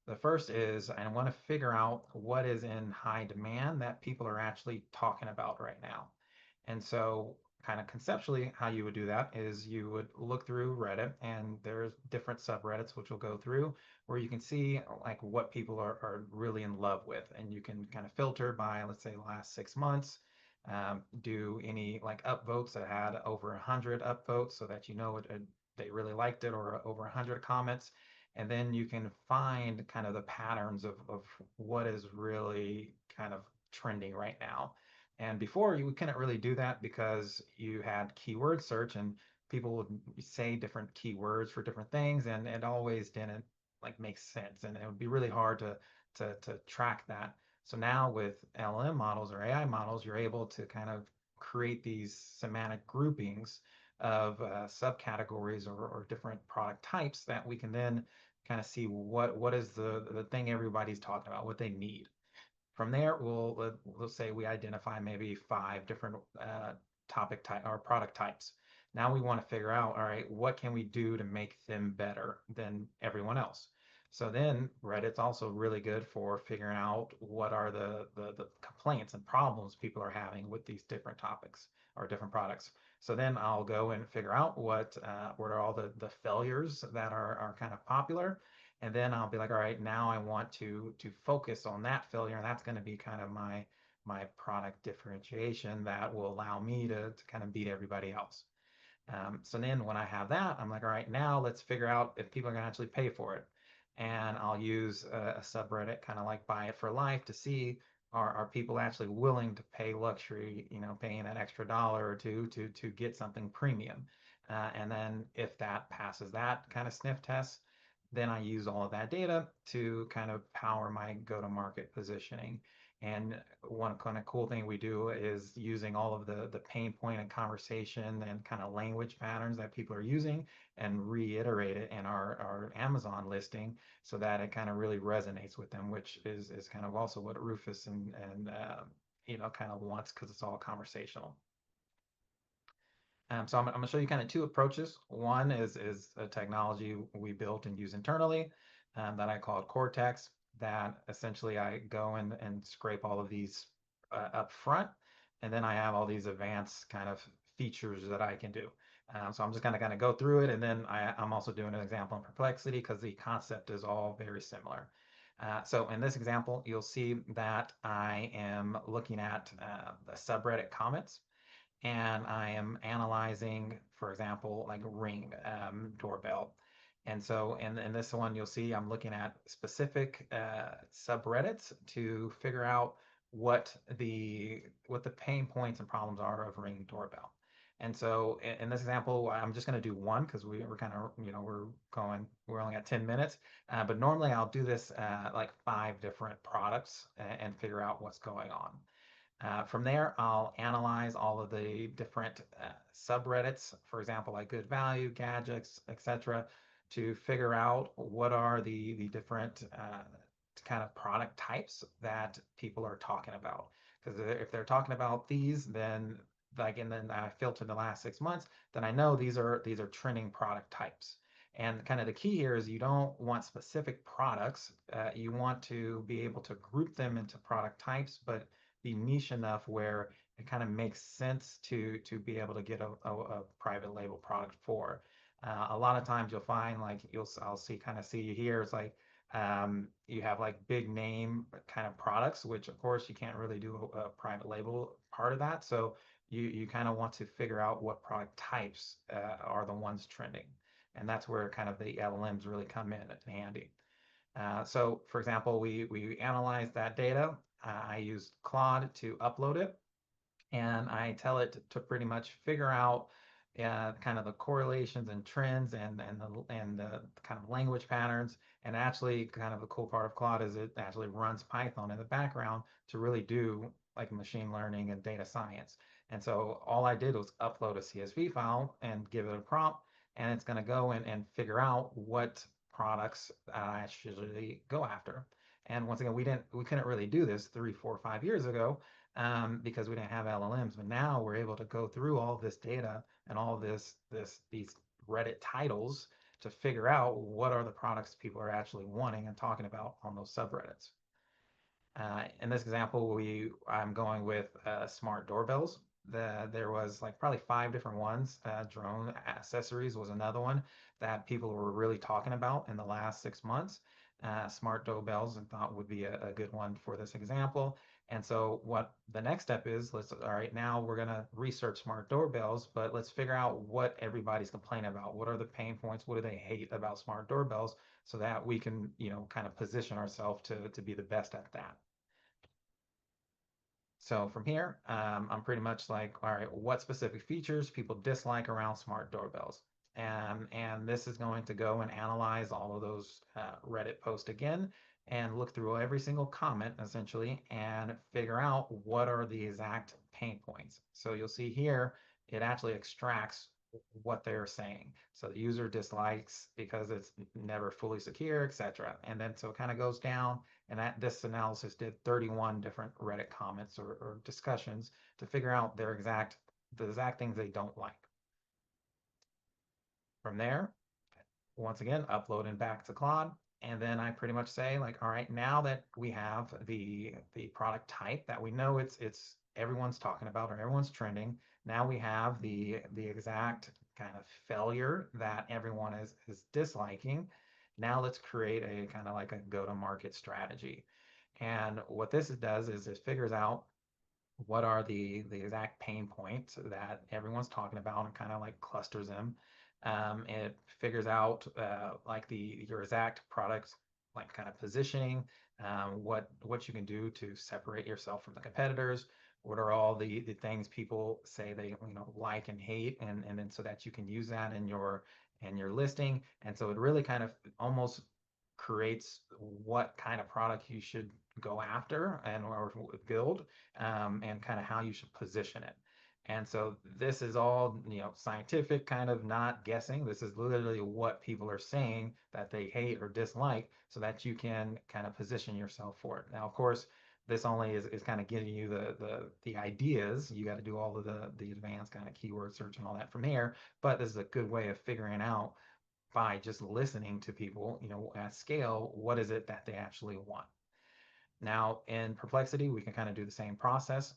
The first is I want to figure out what is in high demand that people are actually talking about right now. And so kind of conceptually how you would do that is you would look through Reddit, and there's different subreddits which we'll go through where you can see like what people are really in love with, and you can kind of filter by, let's say, the last 6 months. Do any like upvotes that had over 100 upvotes so that you know they really liked it, or over 100 comments. And then you can find kind of the patterns of what is really kind of trending right now. And before, you couldn't really do that because you had keyword search, and people would say different keywords for different things, and it always didn't like make sense, and it would be really hard to track that. So now with LLM models or AI models, you're able to kind of create these semantic groupings of subcategories or different product types that we can then kind of see what is the thing everybody's talking about, what they need. From there, we'll say we identify maybe 5 different topic type or product types. Now we want to figure out, all right, what can we do to make them better than everyone else? So then Reddit's also really good for figuring out what are the complaints and problems people are having with these different topics or different products. So then I'll go and figure out what are all the failures that are kind of popular. And then I'll be like, all right, now I want to focus on that failure. And that's going to be kind of my product differentiation that will allow me to kind of beat everybody else. So then when I have that, I'm like, all right, now let's figure out if people are going to actually pay for it. And I'll use a subreddit, kind of like Buy It for Life, to see are people actually willing to pay luxury, paying that extra dollar or two to get something premium. And then if that passes that kind of sniff test, then I use all of that data to kind of power my go-to-market positioning. And one kind of cool thing we do is using all of the pain point and conversation and kind of language patterns that people are using, and reiterate it in our Amazon listing so that it kind of really resonates with them, which is kind of also what Rufus and kind of wants, because it's all conversational. So I'm going to show you kind of 2 approaches. One is a technology we built and use internally that I call Cortex, that essentially I go and scrape all of these up front, and then I have all these advanced kind of features that I can do. So I'm just going to kind of go through it, and then I'm also doing an example in Perplexity because the concept is all very similar. So in this example, you'll see that I am looking at the subreddit comments, and I am analyzing, for example, like Ring doorbell. And so in this one, you'll see I'm looking at specific subreddits to figure out what the pain points and problems are of Ring doorbell. And so in this example, I'm just going to do one because we're kind of, we're only at 10 minutes. But normally I'll do this like 5 different products and figure out what's going on. From there, I'll analyze all of the different subreddits, for example, like Good Value, Gadgets, etc., to figure out what are the different kind of product types that people are talking about. Because if they're talking about these, then and then I filter the last 6 months, then I know these are trending product types. And kind of the key here is you don't want specific products. You want to be able to group them into product types, but be niche enough where it kind of makes sense to be able to get a private label product for. A lot of times you'll find like I'll see here, it's like you have like big name kind of products, which of course you can't really do a private label part of that. So you kind of want to figure out what product types are the ones trending. And that's where kind of the LLMs really come in handy. So for example, we analyze that data. I use Claude to upload it, and I tell it to pretty much figure out kind of the correlations and trends and the kind of language patterns, And actually, kind of the cool part of Claude is it actually runs Python in the background to really do like machine learning and data science. And so all I did was upload a CSV file and give it a prompt, and it's going to go in and figure out what products I should go after. And once again, we couldn't really do this 3, 4, 5 years ago because we didn't have LLMs. But now we're able to go through all this data and all these Reddit titles to figure out what are the products people are actually wanting and talking about on those subreddits. In this example, I'm going with smart doorbells. There was like probably 5 different ones. Drone accessories was another one that people were really talking about in the last 6 months. Smart doorbells I thought would be a good one for this example. And so what the next step is, all right, now we're going to research smart doorbells, but let's figure out what everybody's complaining about. What are the pain points? What do they hate about smart doorbells so that we can, kind of position ourselves to be the best at that. So from here, I'm pretty much like, all right, what specific features people dislike around smart doorbells? And this is going to go and analyze all of those Reddit posts again and look through every single comment essentially and figure out what are the exact pain points. So you'll see here, it actually extracts what they're saying. So the user dislikes because it's never fully secure, etc. And then so it kind of goes down, and this analysis did 31 different Reddit comments or discussions to figure out the exact things they don't like. From there, once again, uploading back to Claude, and then I pretty much say like, all right, now that we have the product type that we know it's everyone's talking about or everyone's trending, now we have the exact kind of failure that everyone is disliking. Now let's create a kind of like a go-to-market strategy. And what this does is it figures out what are the exact pain points that everyone's talking about and kind of like clusters them. It figures out like your exact products, like kind of positioning, what you can do to separate yourself from the competitors. What are all the things people say they like and hate, and then so that you can use that in your listing. And so it really kind of almost creates what kind of product you should go after and or build, and kind of how you should position it. And so this is all, scientific, kind of not guessing. This is literally what people are saying that they hate or dislike so that you can kind of position yourself for it. Now, of course, this only is kind of giving you the ideas. You got to do all of the advanced kind of keyword search and all that from here. But this is a good way of figuring out by just listening to people, at scale, what is it that they actually want. Now in Perplexity, we can kind of do the same process.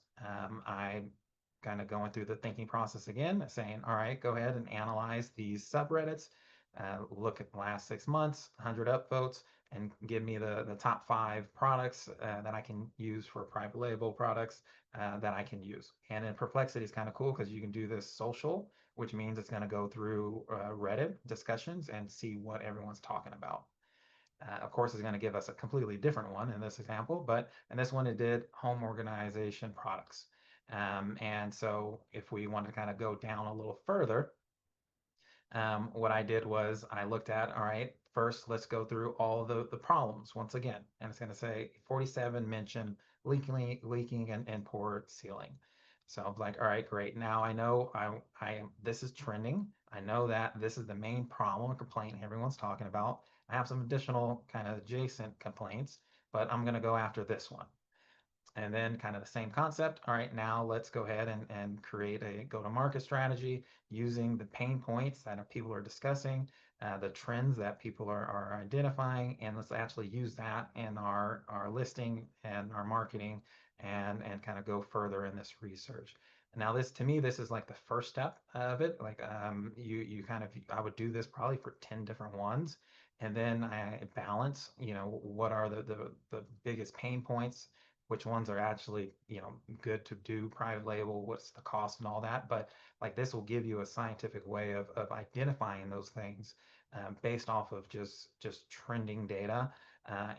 I kind of going through the thinking process again, saying, all right, go ahead and analyze these subreddits, look at the last 6 months, 100 upvotes, and give me the top 5 products that I can use for private label products that I can use. And in Perplexity is kind of cool because you can do this social, which means it's going to go through Reddit discussions and see what everyone's talking about. Of course, it's going to give us a completely different one in this example, but in this one, it did home organization products. And so if we want to kind of go down a little further, what I did was I looked at, all right, first, let's go through all the problems once again. And it's going to say 47 mention leaking and poor sealing. So I'm like, all right, great. Now I know this is trending. I know that this is the main problem and complaint everyone's talking about. I have some additional kind of adjacent complaints, but I'm going to go after this one. And then kind of the same concept. All right, now let's go ahead and create a go-to-market strategy using the pain points that people are discussing, the trends that people are identifying, and let's actually use that in our listing and our marketing and kind of go further in this research. Now this, to me, this is like the first step of it. Like you kind of, I would do this probably for 10 different ones. And then I balance, what are the biggest pain points, which ones are actually, good to do private label, what's the cost and all that. But like this will give you a scientific way of identifying those things based off of just trending data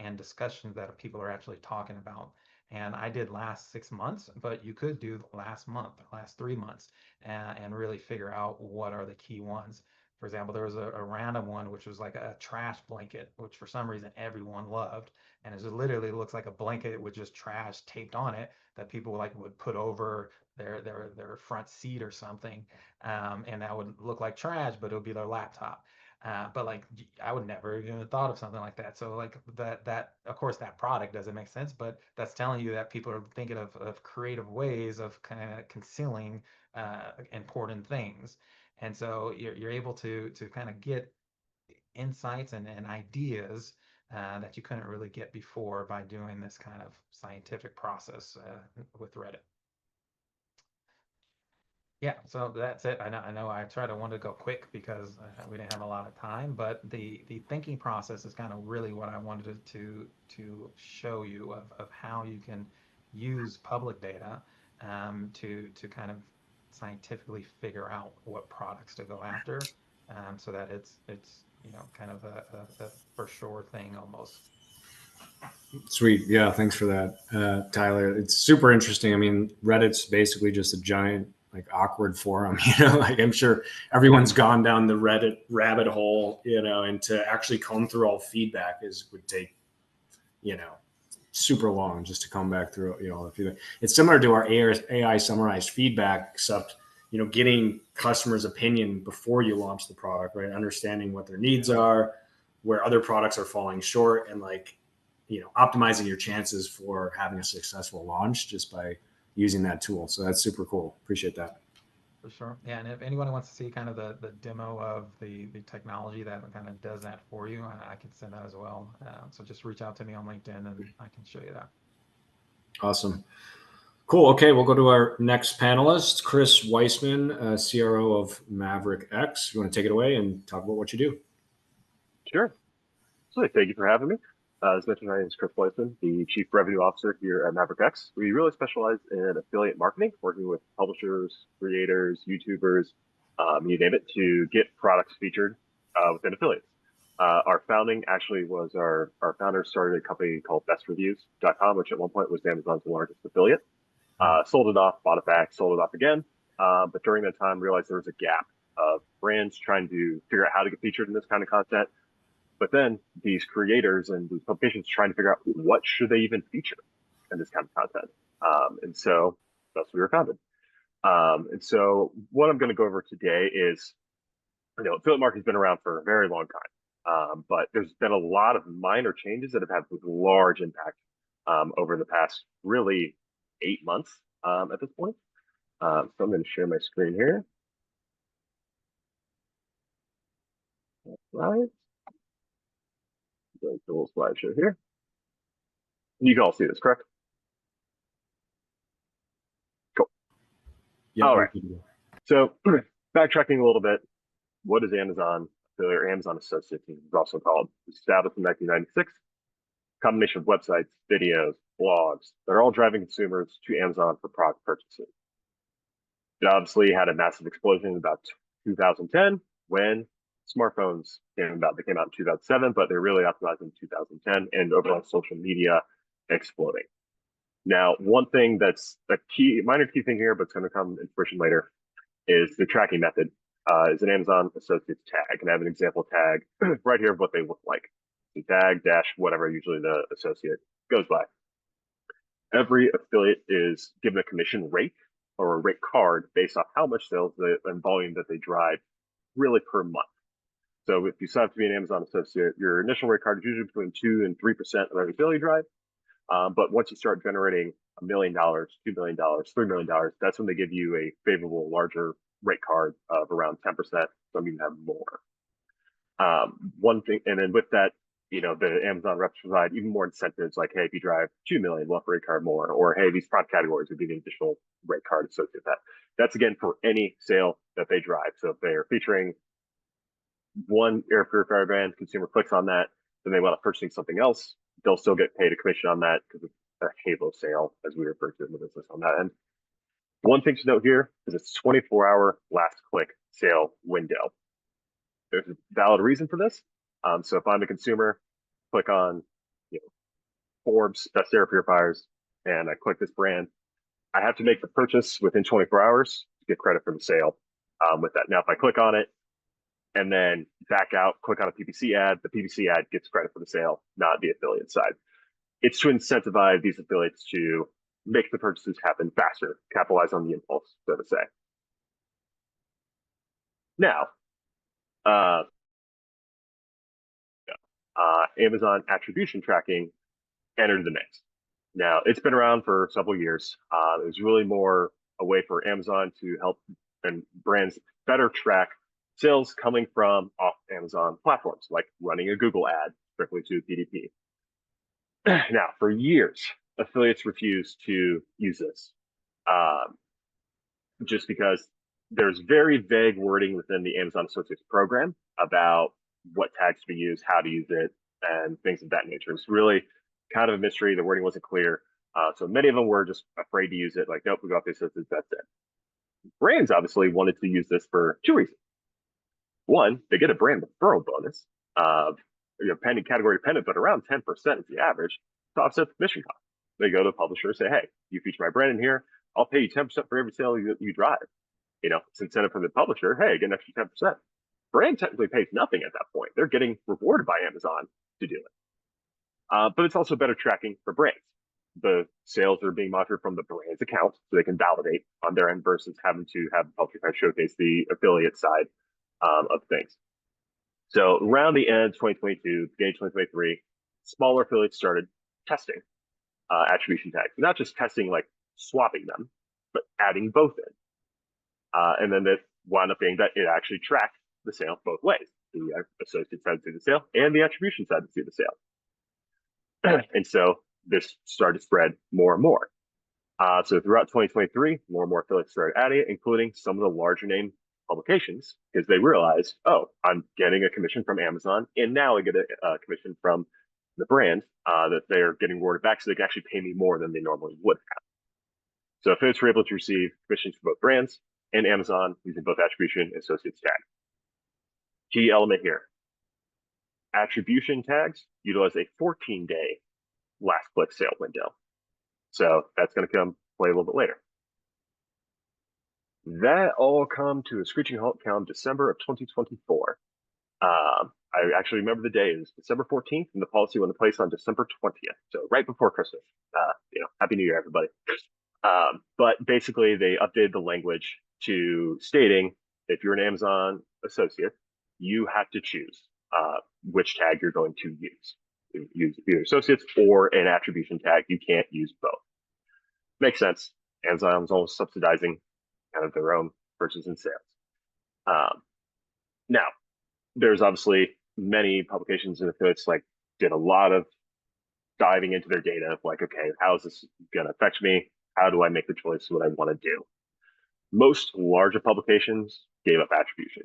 and discussions that people are actually talking about. And I did last 6 months, but you could do last month, last 3 months, and really figure out what are the key ones. For example, there was a random one, which was like a trash blanket, which for some reason everyone loved. And it just literally looks like a blanket with just trash taped on it that people like would put over their front seat or something. And that would look like trash, but it would be their laptop. But like I would never even have thought of something like that. So like that of course that product doesn't make sense, but that's telling you that people are thinking of creative ways of kind of concealing important things. And so you're able to kind of get insights and ideas that you couldn't really get before by doing this kind of scientific process with Reddit. Yeah, so that's it. I know I tried to want to go quick because we didn't have a lot of time, but the thinking process is kind of really what I wanted to show you of how you can use public data to kind of scientifically figure out what products to go after, so that it's kind of a for sure thing almost. Sweet. Yeah. Thanks for that, Tyler. It's super interesting. I mean, Reddit's basically just a giant, like, awkward forum, like I'm sure everyone's gone down the Reddit rabbit hole, and to actually comb through all feedback would take, super long just to come back through, all the feedback. It's similar to our AI summarized feedback, except, getting customers' opinion before you launch the product, right? Understanding what their needs are, where other products are falling short, and like, optimizing your chances for having a successful launch just by using that tool. So that's super cool. Appreciate that. For sure. Yeah, and if anyone wants to see kind of the demo of the technology that kind of does that for you, I can send that as well. So just reach out to me on LinkedIn and I can show you that. Awesome. Cool. Okay, we'll go to our next panelist, Kris Weissman, CRO of MaverickX. You want to take it away and talk about what you do? Sure. So thank you for having me. As mentioned, my name is Kris Weissman, the Chief Revenue Officer here at MaverickX. We really specialize in affiliate marketing, working with publishers, creators, YouTubers, you name it, to get products featured within affiliates. Our founding actually was our founder started a company called bestreviews.com, which at one point was Amazon's largest affiliate. Sold it off, bought it back, sold it off again. But during that time, realized there was a gap of brands trying to figure out how to get featured in this kind of content. But then these creators and these publications trying to figure out what should they even feature in this kind of content. And so that's what we were founded. And so what I'm going to go over today is, affiliate marketing's been around for a very long time, but there's been a lot of minor changes that have had large impact over the past really 8 months at this point. So I'm going to share my screen here. Right. The little slideshow here. You can all see this, correct? Cool. Yeah. All right. So backtracking a little bit, what is Amazon affiliate or Amazon Associate Team is also called? It was established in 1996. Combination of websites, videos, blogs that are all driving consumers to Amazon for product purchases. It obviously had a massive explosion in about 2010 when smartphones came about. They came out in 2007, but they're really optimized in 2010, and overall social media exploding. Now, one thing that's a minor key thing here, but it's going to come in fruition later, is the tracking method. Is an Amazon Associates tag, and I have an example tag right here of what they look like. The tag dash whatever usually the associate goes by. Every affiliate is given a commission rate or a rate card based off how much sales and volume that they drive really per month. So if you sign up to be an Amazon associate, your initial rate card is usually between 2 and 3% of every sale you drive. But once you start generating $1 million, $2 million, $3 million, that's when they give you a favorable, larger rate card of around 10%. Some even have more. One thing, and then with that, the Amazon reps provide even more incentives, like, hey, if you drive 2 million, we'll have a rate card more, or hey, these product categories would be an additional rate card associated with that. That's again for any sale that they drive. So if they are featuring one air purifier brand, consumer clicks on that, then they want to purchasing something else, they'll still get paid a commission on that because it's a halo sale, as we refer to it in the business on that end. One thing to note here is it's 24-hour last click sale window. There's a valid reason for this. So if I'm a consumer, click on Forbes best air purifiers, and I click this brand, I have to make the purchase within 24 hours to get credit for the sale with that. Now, if I click on it and then back out, click on a PPC ad. The PPC ad gets credit for the sale, not the affiliate side. It's to incentivize these affiliates to make the purchases happen faster, capitalize on the impulse, so to say. Now, Amazon attribution tracking entered the mix. Now, it's been around for several years. It was really more a way for Amazon to help and brands better track sales coming from off Amazon platforms, like running a Google ad strictly to PDP. Now, for years, affiliates refused to use this just because there's very vague wording within the Amazon Associates program about what tags to be used, how to use it, and things of that nature. It's really kind of a mystery. The wording wasn't clear. So many of them were just afraid to use it. Like, nope, we got the associates, that's it. Brands obviously wanted to use this for two reasons. One, they get a brand referral bonus, pending category dependent, but around 10% is the average to offset the commission cost. They go to the publisher and say, hey, you feature my brand in here, I'll pay you 10% for every sale you drive. It's incentive for the publisher. Hey, get an extra 10%. Brand technically pays nothing at that point. They're getting rewarded by Amazon to do it. But it's also better tracking for brands. The sales are being monitored from the brand's account, so they can validate on their end versus having to have the publisher kind of showcase the affiliate side of things. So around the end of 2022, beginning 2023, smaller affiliates started testing attribution tags. Not just testing, like swapping them, but adding both in. And then it wound up being that it actually tracked the sale both ways. The associate side to see the sale and the attribution side to see the sale. And so this started to spread more and more. So throughout 2023, more and more affiliates started adding it, including some of the larger name publications, because they realized, oh, I'm getting a commission from Amazon, and now I get a commission from the brand that they're getting rewarded back, so they can actually pay me more than they normally would have. So affiliates were able to receive commissions from both brands and Amazon using both attribution and associates tag. Key element here. Attribution tags utilize a 14-day last click sale window. So that's going to play a little bit later. That all come to a screeching halt come December of 2024. I actually remember the day. It was December 14th, and the policy went into place on December 20th. So right before Christmas. Happy New Year, everybody. But basically, they updated the language to stating if you're an Amazon associate, you have to choose which tag you're going to use. Use either associates or an attribution tag. You can't use both. Makes sense. Amazon's almost subsidizing kind of their own purchases and sales. Now, there's obviously many publications and affiliates did a lot of diving into their data of okay, how is this going to affect me? How do I make the choice what I want to do? Most larger publications gave up attribution.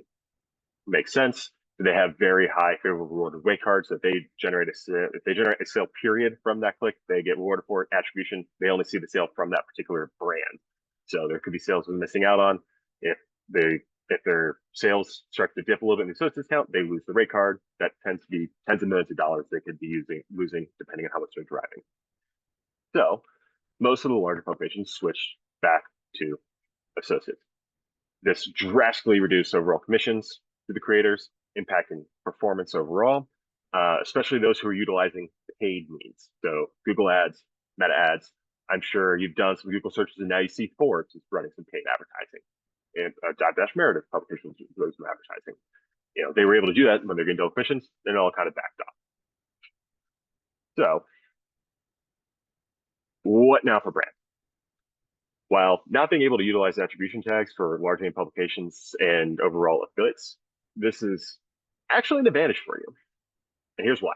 Makes sense. They have very high favorable rewarded weight cards that they generate if they generate a sale period from that click, they get rewarded for it. Attribution, they only see the sale from that particular brand. So there could be sales they're missing out on. If their sales start to dip a little bit in the associates count, they lose the rate card. That tends to be tens of millions of dollars they could be losing depending on how much they're driving. So most of the larger publications switched back to associates. This drastically reduced overall commissions to the creators, impacting performance overall, especially those who are utilizing paid means. So Google ads, Meta ads. I'm sure you've done some Google searches and now you see Forbes is running some paid advertising. And Dash Meredith publications doing some advertising. They were able to do that when they're getting double commissions, then it all kind of backed off. So what now for brands? While not being able to utilize attribution tags for large name publications and overall affiliates, this is actually an advantage for you. And here's why.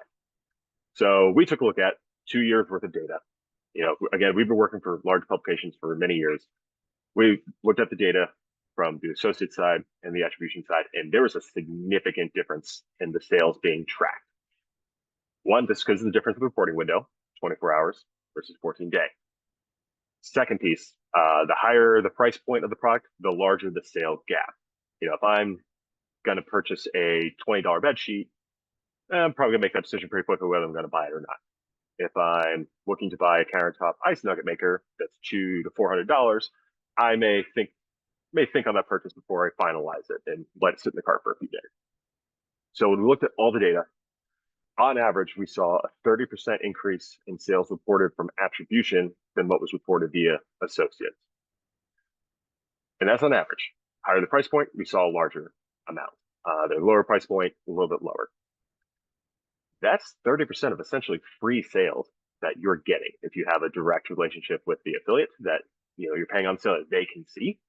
So we took a look at 2 years worth of data. Again, we've been working for large publications for many years. We looked at the data from the associate side and the attribution side, and there was a significant difference in the sales being tracked. One, this is because of the difference in the reporting window, 24 hours versus 14-day. Second piece, the higher the price point of the product, the larger the sale gap. If I'm going to purchase a $20 bed sheet, I'm probably going to make that decision pretty quickly whether I'm going to buy it or not. If I'm looking to buy a countertop ice nugget maker that's $200 to $400, I may think on that purchase before I finalize it and let it sit in the cart for a few days. So when we looked at all the data, on average, we saw a 30% increase in sales reported from attribution than what was reported via associates. And that's on average. Higher the price point, we saw a larger amount. The lower price point, a little bit lower. That's 30% of essentially free sales that you're getting if you have a direct relationship with the affiliate that you're paying on so that they can see.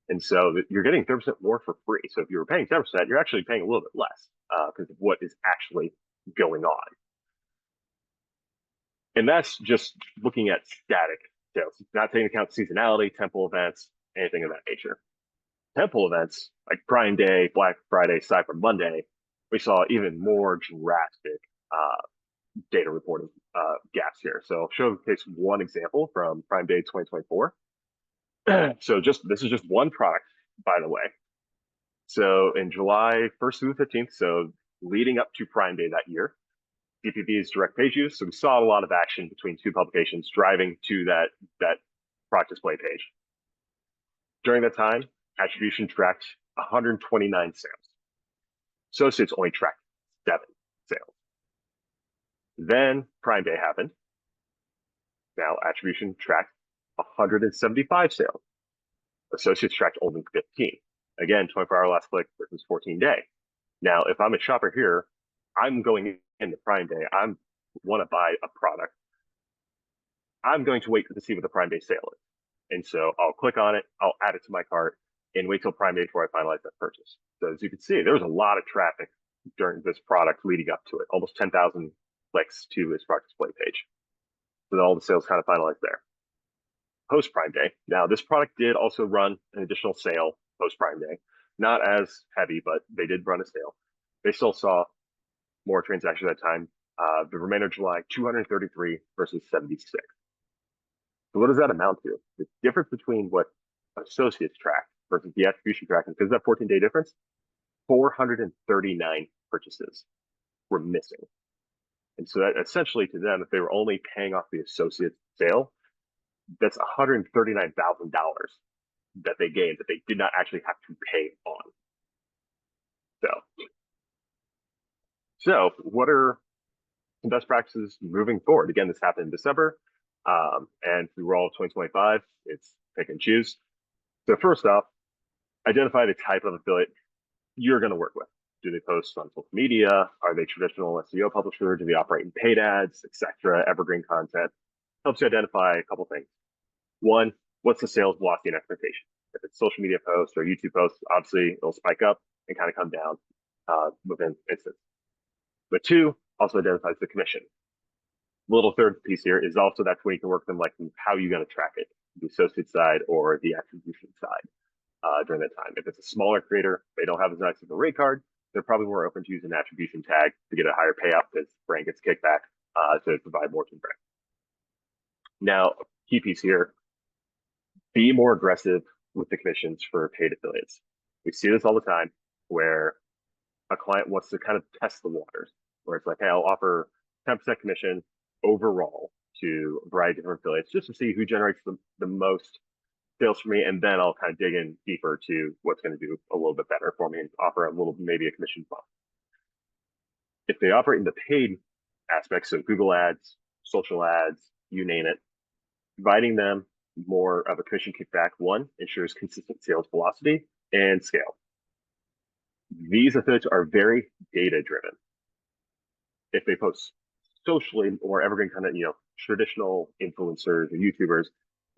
And so you're getting 30% more for free. So if you were paying 10%, you're actually paying a little bit less because of what is actually going on. And that's just looking at static sales, not taking into account seasonality, temple events, anything of that nature. Temple events like Prime Day, Black Friday, Cyber Monday, we saw even more drastic data reporting gaps here. So I'll showcase one example from Prime Day 2024. So this is just one product, by the way. So in July 1st through the 15th, so leading up to Prime Day that year, DPP is direct page use. So we saw a lot of action between two publications driving to that product display page. During that time, attribution tracked 129 sales. Associates only tracked 7 sales. Then Prime Day happened. Now attribution tracked 175 sales. Associates tracked only 15. Again, 24-hour last click versus 14-day. Now, if I'm a shopper here, I'm going into Prime Day. I want to buy a product. I'm going to wait to see what the Prime Day sale is. And so I'll click on it, I'll add it to my cart, and wait till Prime Day before I finalize that purchase. So as you can see, there was a lot of traffic during this product leading up to it, almost 10,000 clicks to his product display page. So all the sales kind of finalized there. Post Prime Day. Now, this product did also run an additional sale post Prime Day. Not as heavy, but they did run a sale. They still saw more transactions at that time. The remainder of July, 233 versus 76. So what does that amount to? The difference between what associates track versus the attribution tracking, because that 14-day difference, 439 purchases were missing. And so that essentially to them, if they were only paying off the associate sale, that's $139,000 that they gained that they did not actually have to pay on. So what are some best practices moving forward? Again, this happened in December, and through all of 2025, it's pick and choose. So first off, identify the type of affiliate you're going to work with. Do they post on social media? Are they traditional SEO publisher? Do they operate in paid ads, etc., evergreen content? Helps you identify a couple things. One, what's the sales velocity and expectation? If it's social media posts or YouTube posts, obviously it'll spike up and kind of come down within instance. But two, also identifies the commission. Little third piece here is also that's where you can work them like how you're going to track it, the associate side or the attribution side during that time. If it's a smaller creator, they don't have as nice of a rate card, they're probably more open to use an attribution tag to get a higher payout because brand gets kickback to provide more to the brand. Now, key piece here, be more aggressive with the commissions for paid affiliates. We see this all the time where a client wants to kind of test the waters, where it's like, hey, I'll offer 10% commission overall to a variety of different affiliates just to see who generates the most sales for me, and then I'll kind of dig in deeper to what's going to do a little bit better for me and offer a little, maybe a commission bump. If they operate in the paid aspects, so Google ads, social ads, you name it, providing them more of a commission kickback, one, ensures consistent sales velocity and scale. These affiliates are very data driven. If they post socially or evergreen content, traditional influencers or YouTubers,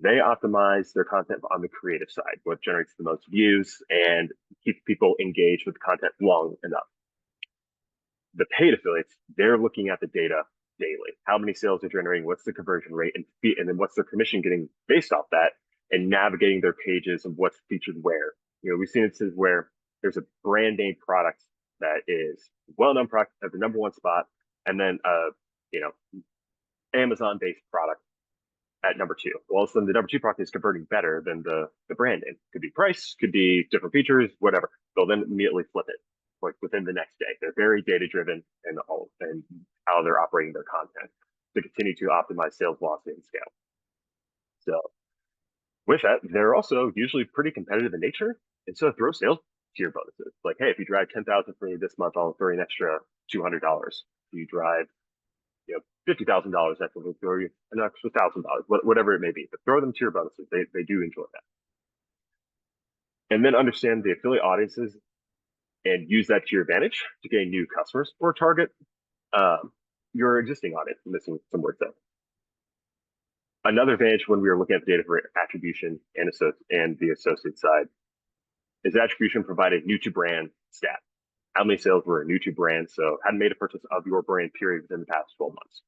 they optimize their content on the creative side, what generates the most views and keeps people engaged with the content long enough. The paid affiliates, they're looking at the data daily. How many sales they're generating, what's the conversion rate, and then what's their commission getting based off that, and navigating their pages and what's featured where. We've seen instances where there's a brand name product that is well-known product at the #1 spot, and then Amazon-based product at #2. Well, so the #2 product is converting better than the brand name. Could be price, could be different features, whatever. They'll then immediately flip it, like within the next day. They're very data-driven and how they're operating their content to continue to optimize sales velocity and scale. So with that, they're also usually pretty competitive in nature. And so throw sales tier bonuses. Like, hey, if you drive 10,000 for me this month, I'll throw you an extra $200. If you drive, $50,000, that will throw you an extra $1,000, whatever it may be. But throw them tier bonuses. They do enjoy that. And then understand the affiliate audiences and use that to your advantage to gain new customers or target your existing audience. I'm missing some words there. Another advantage when we were looking at the data for attribution and the associate side is attribution provided new to brand stat. How many sales were new to brand? So hadn't made a purchase of your brand period within the past 12 months.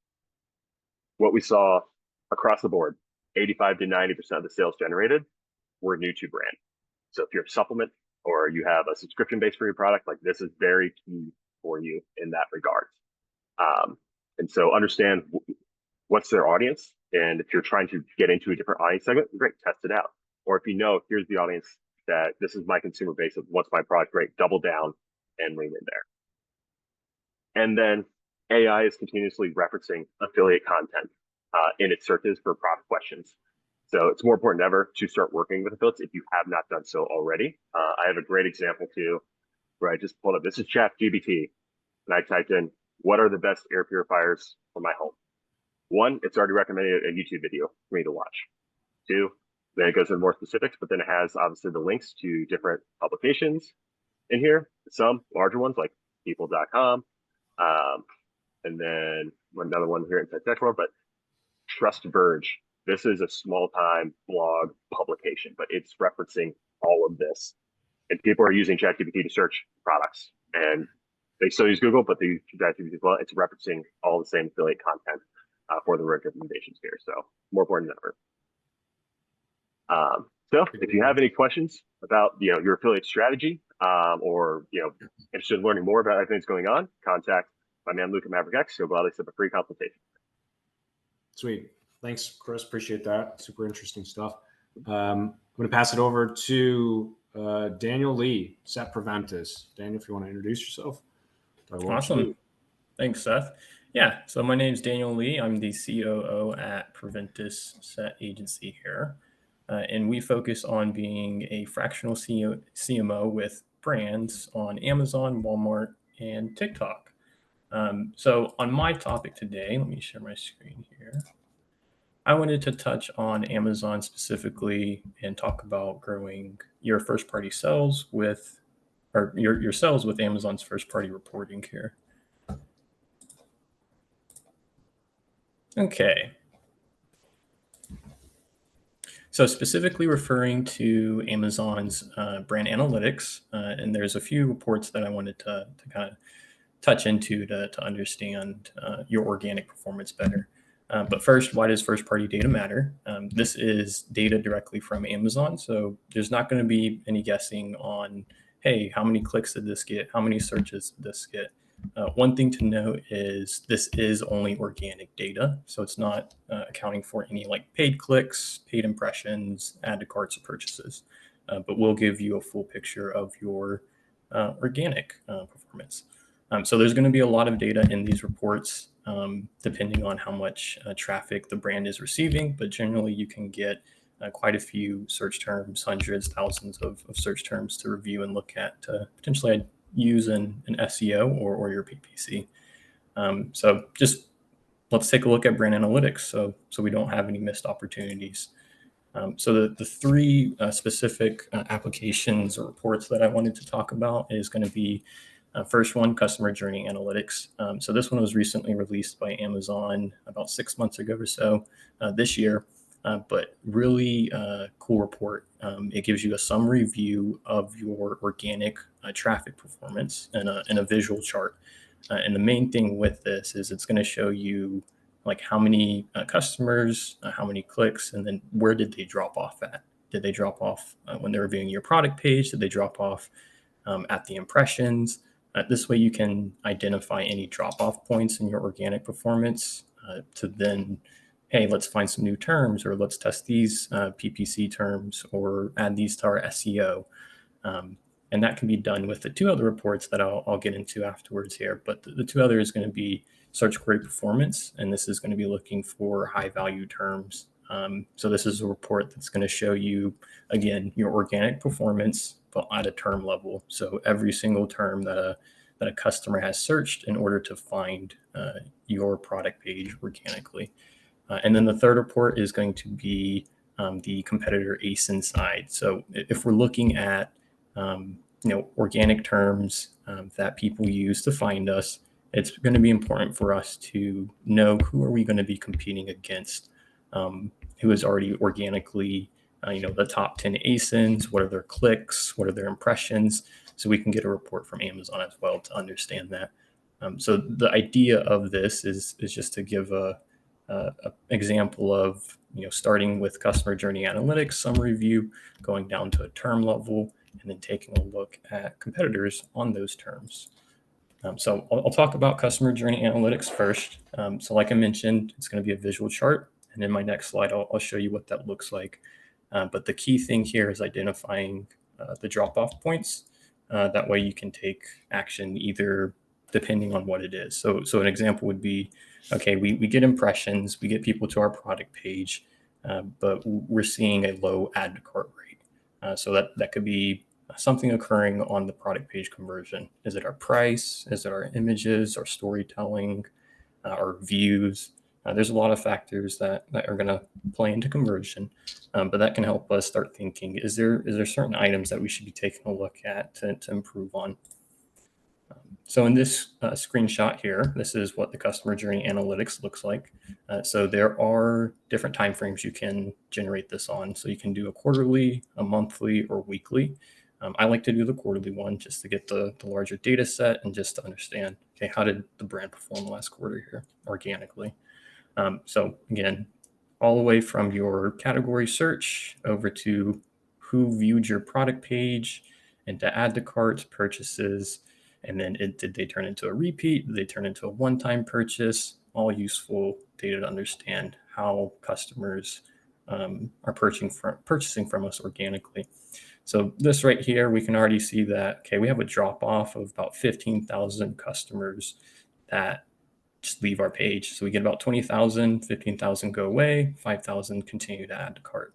What we saw across the board, 85 to 90% of the sales generated were new to brand. So if you're a supplement or you have a subscription base for your product, like this is very key for you in that regard. And so understand what's their audience. And if you're trying to get into a different audience segment, great, test it out. Or if you know, here's the audience that this is my consumer base of what's my product, great, double down and lean in there. And then AI is continuously referencing affiliate content in its searches for product questions. So it's more important than ever to start working with affiliates if you have not done so already. I have a great example too, where I just pulled up, this is ChatGPT, and I typed in, what are the best air purifiers for my home? One, it's already recommended a YouTube video for me to watch. Two, then it goes into more specifics, but then it has obviously the links to different publications in here, some larger ones like people.com, and then another one here in Tech World, but Trust Verge. This is a small time blog publication, but it's referencing all of this. And people are using ChatGPT to search products, and they still use Google, but they use ChatGPT as well. It's referencing all the same affiliate content for the recommendations here. So more important than ever. So if you have any questions about your affiliate strategy or interested in learning more about everything that's going on, contact my man Luke at MaverickX. He'll gladly set up a free consultation. Sweet. Thanks, Kris. Appreciate that. Super interesting stuff. I'm going to pass it over to Daniel Lee, Set Proventus. Daniel, if you want to introduce yourself. Awesome. Thanks, Seth. Yeah, so my name is Daniel Lee. I'm the COO at Proventus Set Agency here. And we focus on being a fractional CMO with brands on Amazon, Walmart, and TikTok. So on my topic today, let me share my screen here. I wanted to touch on Amazon specifically and talk about growing your first-party sales with, or your sales with Amazon's first-party reporting here. Okay. So specifically referring to Amazon's brand analytics, and there's a few reports that I wanted to kind of touch into to understand your organic performance better. But first, why does first-party data matter? This is data directly from Amazon, so there's not going to be any guessing on, hey, how many clicks did this get? How many searches did this get? One thing to note is this is only organic data, so it's not accounting for any like paid clicks, paid impressions, add to carts, or purchases, but we'll give you a full picture of your organic performance. So there's going to be a lot of data in these reports, depending on how much traffic the brand is receiving, but generally you can get quite a few search terms, hundreds, thousands of search terms to review and look at to potentially use an SEO or your PPC. So just let's take a look at brand analytics so we don't have any missed opportunities. So the three specific applications or reports that I wanted to talk about is going to be first one, customer journey analytics. So this one was recently released by Amazon about 6 months ago or so this year, but really cool report. It gives you a summary view of your organic traffic performance in a visual chart. And the main thing with this is it's going to show you like how many customers, how many clicks, and then where did they drop off at? Did they drop off when they were viewing your product page? Did they drop off at the impressions? This way you can identify any drop-off points in your organic performance to then, hey, let's find some new terms, or let's test these PPC terms, or add these to our SEO. And that can be done with the two other reports that I'll get into afterwards here. But the two other is going to be search query performance, and this is going to be looking for high-value terms. So this is a report that's going to show you, again, your organic performance but at a term level. So every single term that a customer has searched in order to find your product page organically. And then the third report is going to be the competitor ASIN side. So if we're looking at organic terms that people use to find us, it's going to be important for us to know who are we going to be competing against, who is already organically, the top 10 ASINs, what are their clicks, what are their impressions, so we can get a report from Amazon as well to understand that. So the idea of this is just to give a example of, starting with customer journey analytics, summary view, going down to a term level, and then taking a look at competitors on those terms. So I'll talk about customer journey analytics first. So like I mentioned, it's going to be a visual chart. And in my next slide, I'll show you what that looks like. But the key thing here is identifying the drop-off points. That way you can take action either depending on what it is. So an example would be, okay, we get impressions, we get people to our product page, but we're seeing a low add to cart rate. So that could be something occurring on the product page conversion. Is it our price? Is it our images, our storytelling, our views? There's a lot of factors that are going to play into conversion, but that can help us start thinking, is there certain items that we should be taking a look at to improve on? So in this screenshot here, this is what the customer journey analytics looks like. So there are different timeframes you can generate this on. So you can do a quarterly, a monthly, or weekly. I like to do the quarterly one just to get the larger data set and just to understand, okay, how did the brand perform last quarter here organically? So again, all the way from your category search over to who viewed your product page and to add to cart purchases. And then did they turn into a repeat? Did they turn into a one-time purchase? All useful data to understand how customers are purchasing from us organically. So this right here, we can already see that, okay, we have a drop off of about 15,000 customers that just leave our page. So we get about 20,000, 15,000 go away, 5,000 continue to add to cart.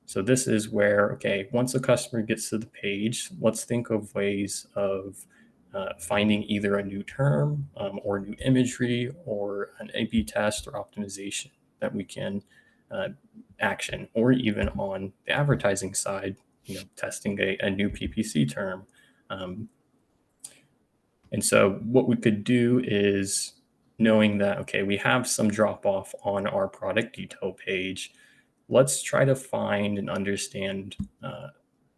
So this is where, okay, once a customer gets to the page, let's think of ways of finding either a new term or new imagery or an A/B test or optimization that we can action, or even on the advertising side, testing a new PPC term. And so what we could do is, knowing that, okay, we have some drop off on our product detail page, let's try to find and understand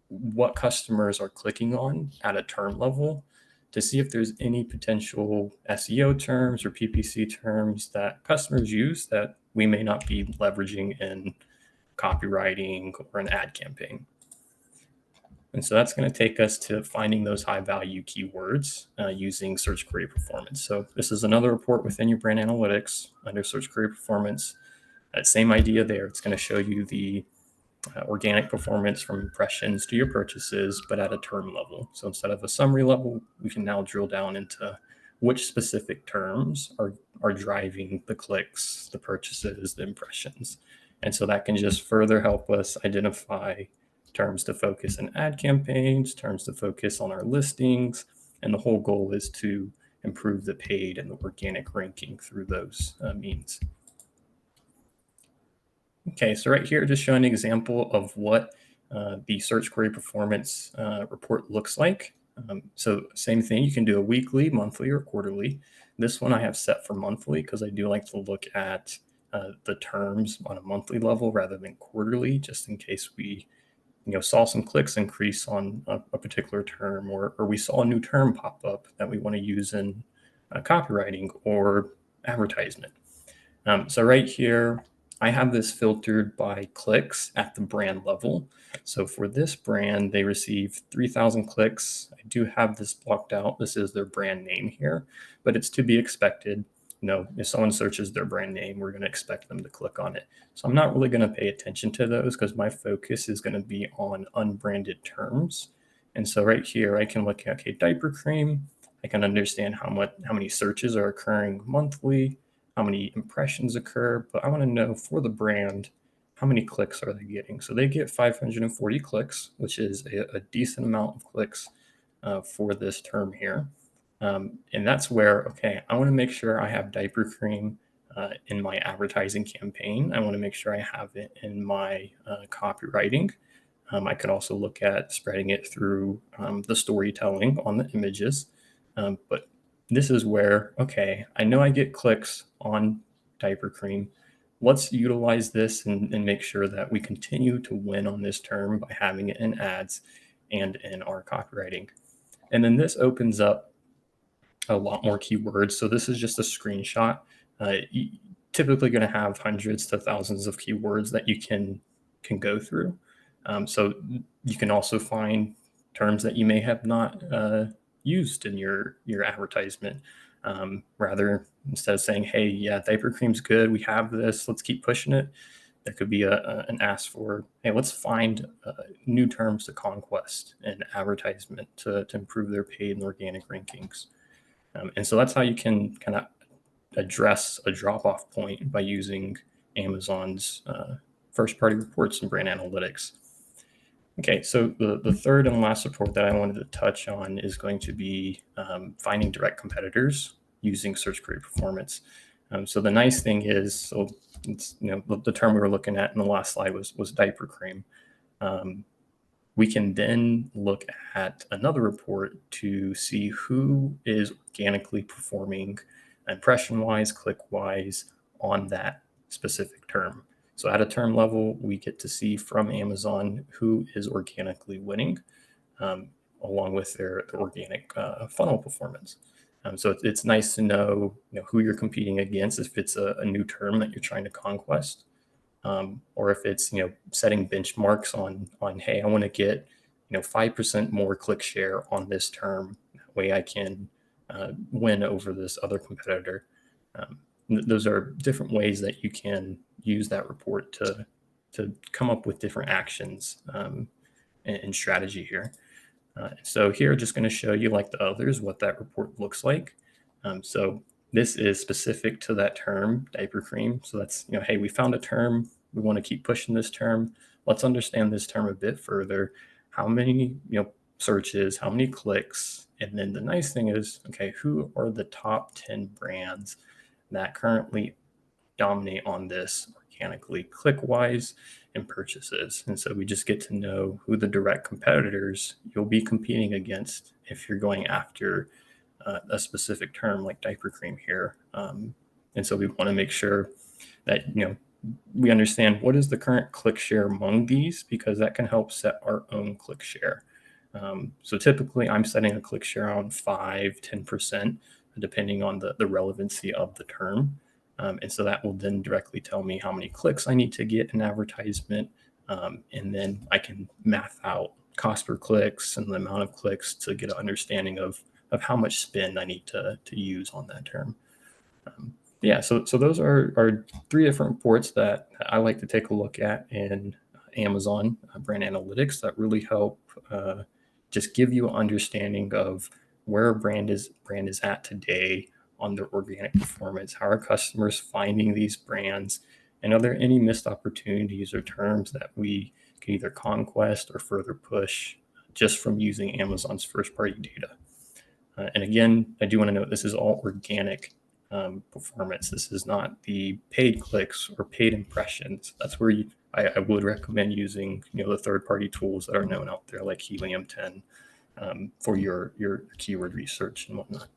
what customers are clicking on at a term level to see if there's any potential SEO terms or PPC terms that customers use that we may not be leveraging in copywriting or an ad campaign. And so that's going to take us to finding those high value keywords using search query performance. So this is another report within your brand analytics under search query performance. That same idea there. It's going to show you the organic performance from impressions to your purchases, but at a term level. So instead of a summary level, we can now drill down into which specific terms are driving the clicks, the purchases, the impressions. And so that can just further help us identify terms to focus in ad campaigns, terms to focus on our listings. And the whole goal is to improve the paid and the organic ranking through those means. Okay, so right here, just showing an example of what the search query performance report looks like. So same thing, you can do a weekly, monthly, or quarterly. This one I have set for monthly because I do like to look at the terms on a monthly level rather than quarterly, just in case we saw some clicks increase on a particular term, or we saw a new term pop up that we want to use in copywriting or advertisement. So right here, I have this filtered by clicks at the brand level. So for this brand, they received 3,000 clicks. I do have this blocked out. This is their brand name here, but it's to be expected. If someone searches their brand name, we're going to expect them to click on it. So I'm not really going to pay attention to those because my focus is going to be on unbranded terms. And so right here, I can look at, okay, diaper cream. I can understand how many searches are occurring monthly, how many impressions occur, but I want to know for the brand, how many clicks are they getting? So they get 540 clicks, which is a decent amount of clicks for this term here. And that's where, okay, I want to make sure I have diaper cream in my advertising campaign. I want to make sure I have it in my copywriting. I could also look at spreading it through the storytelling on the images. But this is where, okay, I know I get clicks on diaper cream. Let's utilize this and make sure that we continue to win on this term by having it in ads and in our copywriting. And then this opens up a lot more keywords. So this is just a screenshot. Typically going to have hundreds to thousands of keywords that you can go through. So you can also find terms that you may have not used in your advertisement. Rather, instead of saying, hey, yeah, diaper cream's good, we have this, let's keep pushing it, there could be an ask for, hey, let's find new terms to conquest in advertisement to improve their paid and organic rankings. And so that's how you can kind of address a drop-off point by using Amazon's first-party reports and brand analytics. Okay, so the third and last report that I wanted to touch on is going to be finding direct competitors using search query performance. So the nice thing is, so it's, the term we were looking at in the last slide was diaper cream. We can then look at another report to see who is organically performing impression-wise, click-wise on that specific term. So at a term level, we get to see from Amazon who is organically winning, along with their organic funnel performance. So it's nice to know, who you're competing against if it's a new term that you're trying to conquest, or if it's setting benchmarks on hey, I want to get 5% more click share on this term. That way I can win over this other competitor. Those are different ways that you can use that report to come up with different actions and strategy here. So here, just going to show you, like the others, what that report looks like. So this is specific to that term, diaper cream. So that's, hey, we found a term. We want to keep pushing this term. Let's understand this term a bit further. How many, searches, how many clicks? And then the nice thing is, okay, who are the top 10 brands that currently dominate on this organically, click-wise, and purchases? And so we just get to know who the direct competitors you'll be competing against if you're going after a specific term like diaper cream here. And so we want to make sure that we understand what is the current click share among these, because that can help set our own click share. So typically I'm setting a click share on 5-10%, depending on the relevancy of the term. And so that will then directly tell me how many clicks I need to get in advertisement. And then I can math out cost per clicks and the amount of clicks to get an understanding of how much spend I need to use on that term. So those are three different reports that I like to take a look at in Amazon brand analytics that really help just give you an understanding of where a brand is at today on their organic performance. How are customers finding these brands? And are there any missed opportunities or terms that we can either conquest or further push just from using Amazon's first-party data? And again, I do want to note this is all organic performance. This is not the paid clicks or paid impressions. That's where I would recommend using the third-party tools that are known out there, like Helium 10, for your keyword research and whatnot.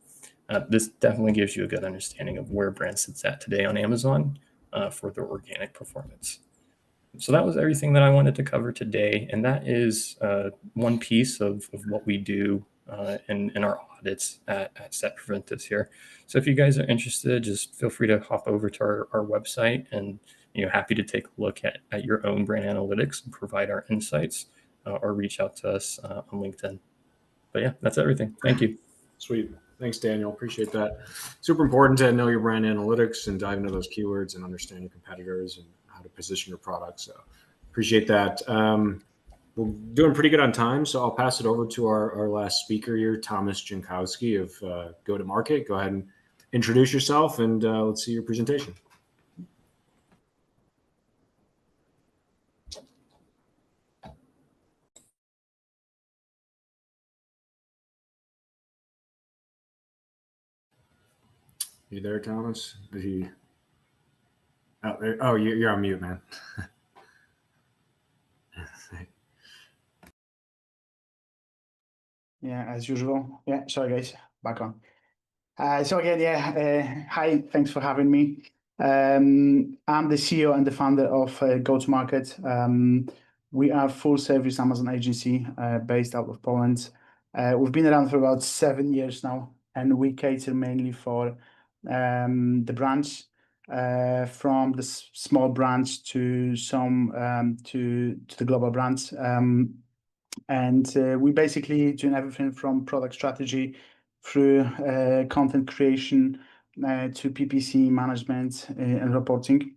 This definitely gives you a good understanding of where brand sits at today on Amazon for their organic performance. So that was everything that I wanted to cover today, and that is one piece of what we do in our audits at SET Proventus here. So if you guys are interested, just feel free to hop over to our website, and happy to take a look at your own brand analytics and provide our insights, or reach out to us on LinkedIn. But yeah, that's everything. Thank you. Sweet. Thanks, Daniel. Appreciate that. Super important to know your brand analytics and dive into those keywords and understand your competitors and how to position your product. So appreciate that. We're doing pretty good on time, so I'll pass it over to our last speaker here, Tomasz Jankowski of Go-to-Market. Go ahead and introduce yourself, and let's see your presentation. You there, Tomasz? Did he? Oh, there. Oh, you're on mute, man. Yeah, as usual. Yeah, sorry guys, back on. So again, hi, thanks for having me. I'm the CEO and the founder of Go-to-Market. We are a full-service Amazon agency based out of Poland. We've been around for about 7 years now, and we cater mainly for the brands, from the small brands to some to the global brands. And we basically doing everything from product strategy through content creation to PPC management and reporting.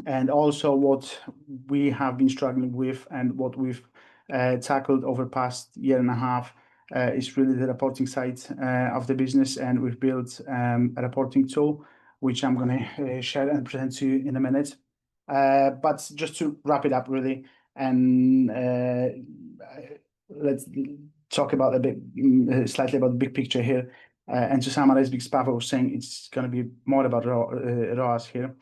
And also what we have been struggling with and what we've tackled over the past year and a half is really the reporting side of the business. And we've built a reporting tool, which I'm going to share and present to you in a minute. But just to wrap it up really, and let's talk about a bit slightly about the big picture here. And to summarize, because Pavel was saying it's going to be more about ROAS here.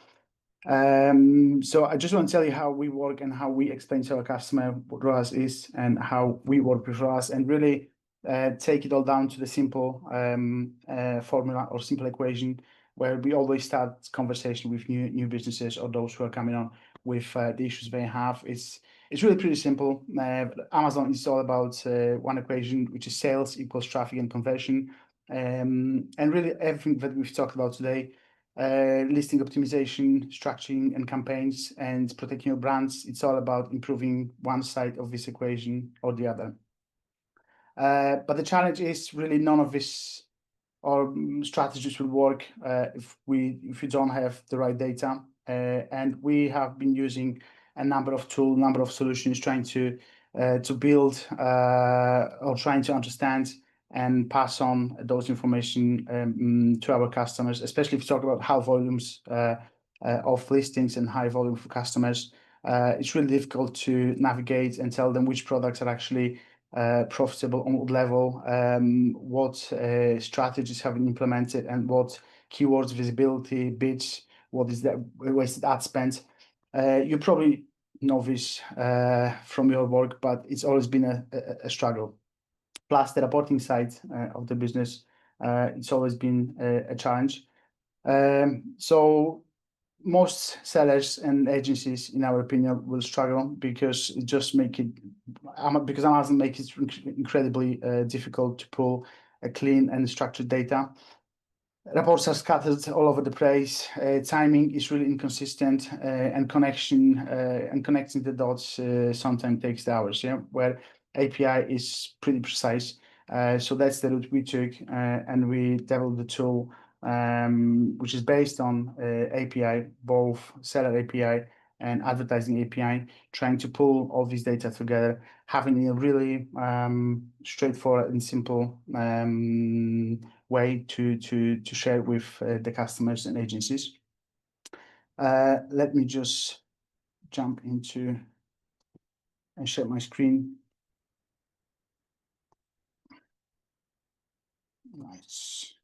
So I just want to tell you how we work and how we explain to our customer what ROAS is and how we work with ROAS, and really take it all down to the simple formula or simple equation, where we always start conversation with new businesses or those who are coming on with the issues they have. It's really pretty simple. Amazon is all about one equation, which is sales equals traffic and conversion. And really everything that we've talked about today, listing optimization, structuring and campaigns, and protecting your brands, it's all about improving one side of this equation or the other. But the challenge is really none of this or strategies will work if we don't have the right data. And we have been using a number of tools, number of solutions, trying to build or trying to understand and pass on those information to our customers, especially if you talk about high volumes of listings and high volume for customers. It's really difficult to navigate and tell them which products are actually profitable on what level, what strategies have been implemented, and what keywords, visibility, bids, what is the wasted ad spend. You probably know this from your work, but it's always been a struggle. Plus the reporting side of the business, it's always been a challenge. So most sellers and agencies, in our opinion, will struggle because it just because Amazon makes it incredibly difficult to pull a clean and structured data. Reports are scattered all over the place. Timing is really inconsistent, and connecting the dots sometimes takes hours. Yeah, where API is pretty precise. So that's the route we took, and we developed the tool, which is based on API, both seller API and advertising API, trying to pull all this data together, having a really straightforward and simple way to share with the customers and agencies. Let me just jump into and share my screen. Nice.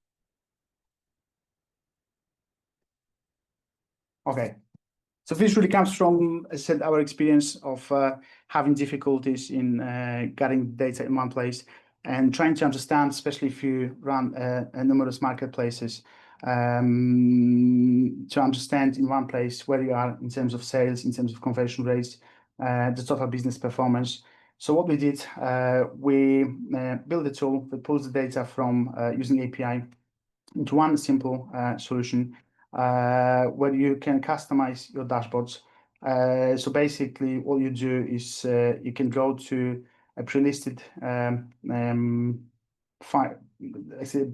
Okay. So this really comes from, as I said, our experience of having difficulties in getting data in one place and trying to understand, especially if you run numerous marketplaces, to understand in one place where you are in terms of sales, in terms of conversion rates, the total business performance. So what we did, we built a tool that pulls the data from using API into one simple solution where you can customize your dashboards. So basically what you do is you can go to a pre-listed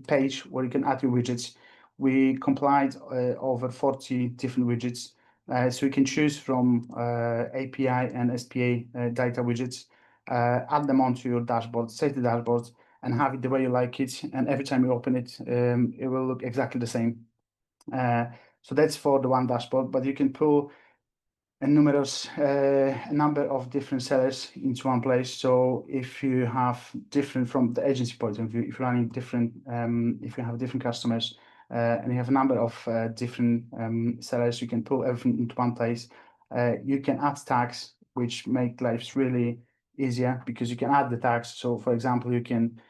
page where you can add your widgets. We compiled over 40 different widgets. So you can choose from API and SPA data widgets, add them onto your dashboard, save the dashboard, and have it the way you like it. And every time you open it, it will look exactly the same. So that's for the one dashboard, but you can pull a number of different sellers into one place. So if you have different, from the agency point of view, if you're running different, if you have different customers, and you have a number of different sellers. You can pull everything into one place. You can add tags, which make life really easier because you can add the tags. So, for example, you can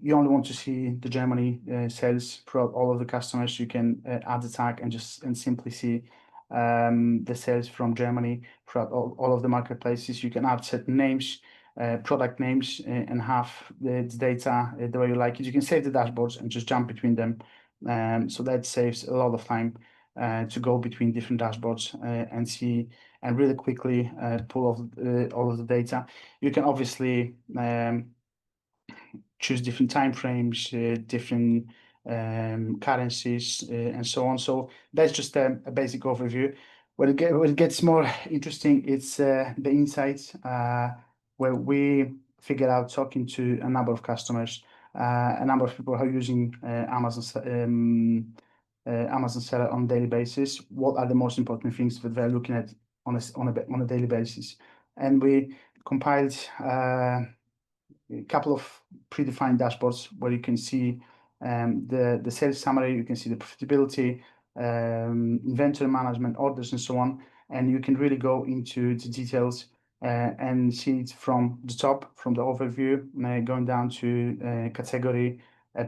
you only want to see the Germany sales for all of the customers. You can add the tag and simply see the sales from Germany throughout all of the marketplaces. You can add certain names, product names, and have the data the way you like it. You can save the dashboards and just jump between them. So that saves a lot of time to go between different dashboards and see and really quickly pull off all of the data. You can obviously choose different time frames, different currencies, and so on. So that's just a basic overview. When it gets more interesting, it's the insights where we figure out, talking to a number of customers, a number of people who are using Amazon seller on a daily basis. What are the most important things that they're looking at on a daily basis? And we compiled a couple of predefined dashboards where you can see the sales summary, you can see the profitability, inventory management, orders, and so on. And you can really go into the details and see it from the top, from the overview, going down to category,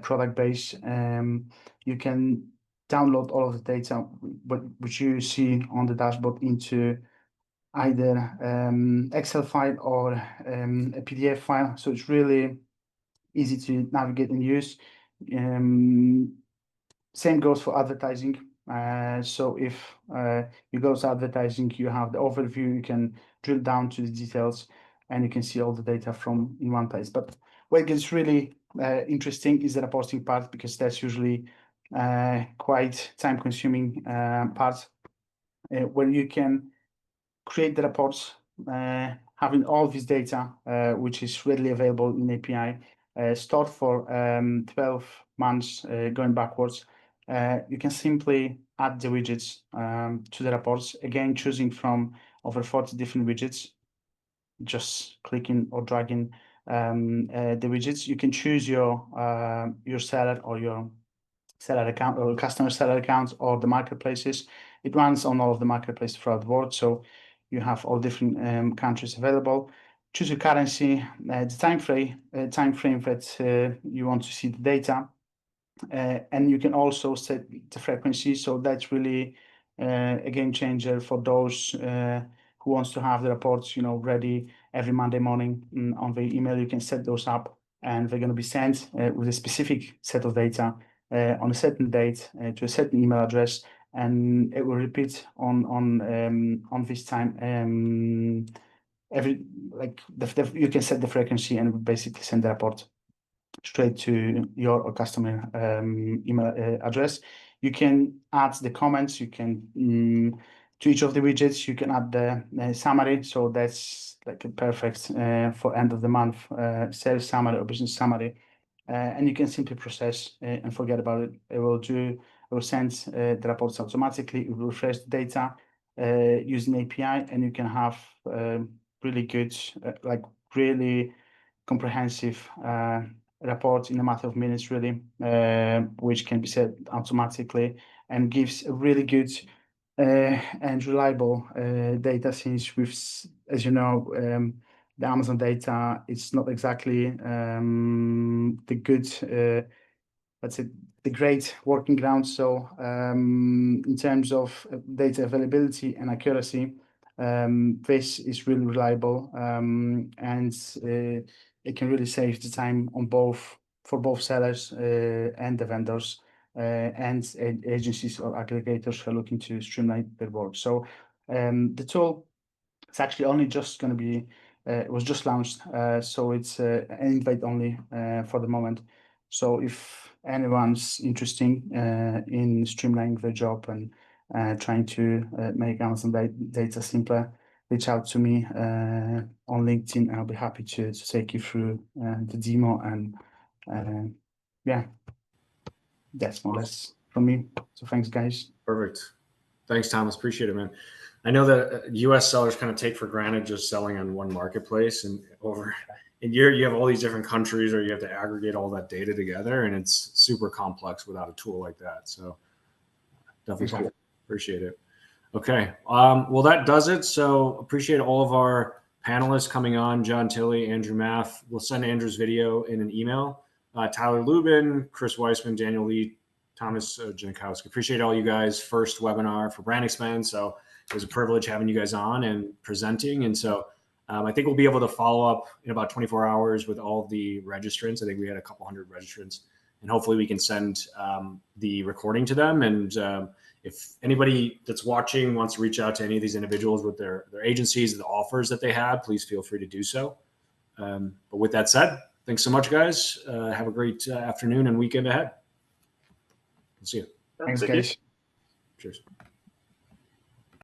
product base. You can download all of the data which you see on the dashboard into either Excel file or a PDF file. So it's really easy to navigate and use. Same goes for advertising. So if you go to advertising, you have the overview, you can drill down to the details, and you can see all the data from in one place. But what gets really interesting is the reporting part, because that's usually quite time-consuming part where you can create the reports, having all this data, which is readily available in API, stored for 12 months going backwards. You can simply add the widgets to the reports, again, choosing from over 40 different widgets, just clicking or dragging the widgets. You can choose your seller or your seller account or customer seller accounts or the marketplaces. It runs on all of the marketplaces throughout the world, so you have all different countries available. Choose your currency, the time frame that you want to see the data, and you can also set the frequency. So that's really a game changer for those who wants to have the reports, ready every Monday morning on the email. You can set those up, and they're going to be sent with a specific set of data on a certain date to a certain email address, and it will repeat on this time. You can set the frequency and basically send the report straight to your customer email address. You can add the comments. You can to each of the widgets. You can add the summary. So that's like a perfect for end of the month sales summary or business summary. And you can simply process and forget about it. It will send the reports automatically. It will refresh the data using API, and you can have really good, really comprehensive reports in a matter of minutes, really, which can be set automatically and gives a really good and reliable data, since as you know, the Amazon data, it's not exactly the good, let's say, the great working ground. So in terms of data availability and accuracy, this is really reliable, and it can really save the time for both sellers and the vendors and agencies or aggregators who are looking to streamline their work. So the tool, it's actually only just going to be, it was just launched, so it's an invite only for the moment. So if anyone's interested in streamlining their job and trying to make Amazon data simpler, reach out to me on LinkedIn. I'll be happy to take you through the demo. And yeah, that's more or less from me. So thanks, guys. Perfect. Thanks, Tomasz. Appreciate it, man. I know that U.S. sellers kind of take for granted just selling on one marketplace, and you have all these different countries, or you have to aggregate all that data together, and it's super complex without a tool like that. So definitely cool. Appreciate it. Okay. Well, that does it. So appreciate all of our panelists coming on, Jon Tilley, Andrew Maff. We'll send Andrew's video in an email. Tyler Lubben, Kris Weissman, Daniel Lee, Tomasz Jankowski. Appreciate all you guys. First webinar for Brand Expand. So it was a privilege having you guys on and presenting. And so I think we'll be able to follow up in about 24 hours with all of the registrants. I think we had a couple hundred registrants, and hopefully we can send the recording to them. And if anybody that's watching wants to reach out to any of these individuals with their agencies, the offers that they have, please feel free to do so. But with that said, thanks so much, guys. Have a great afternoon and weekend ahead. We'll see you. Thanks, guys. Cheers.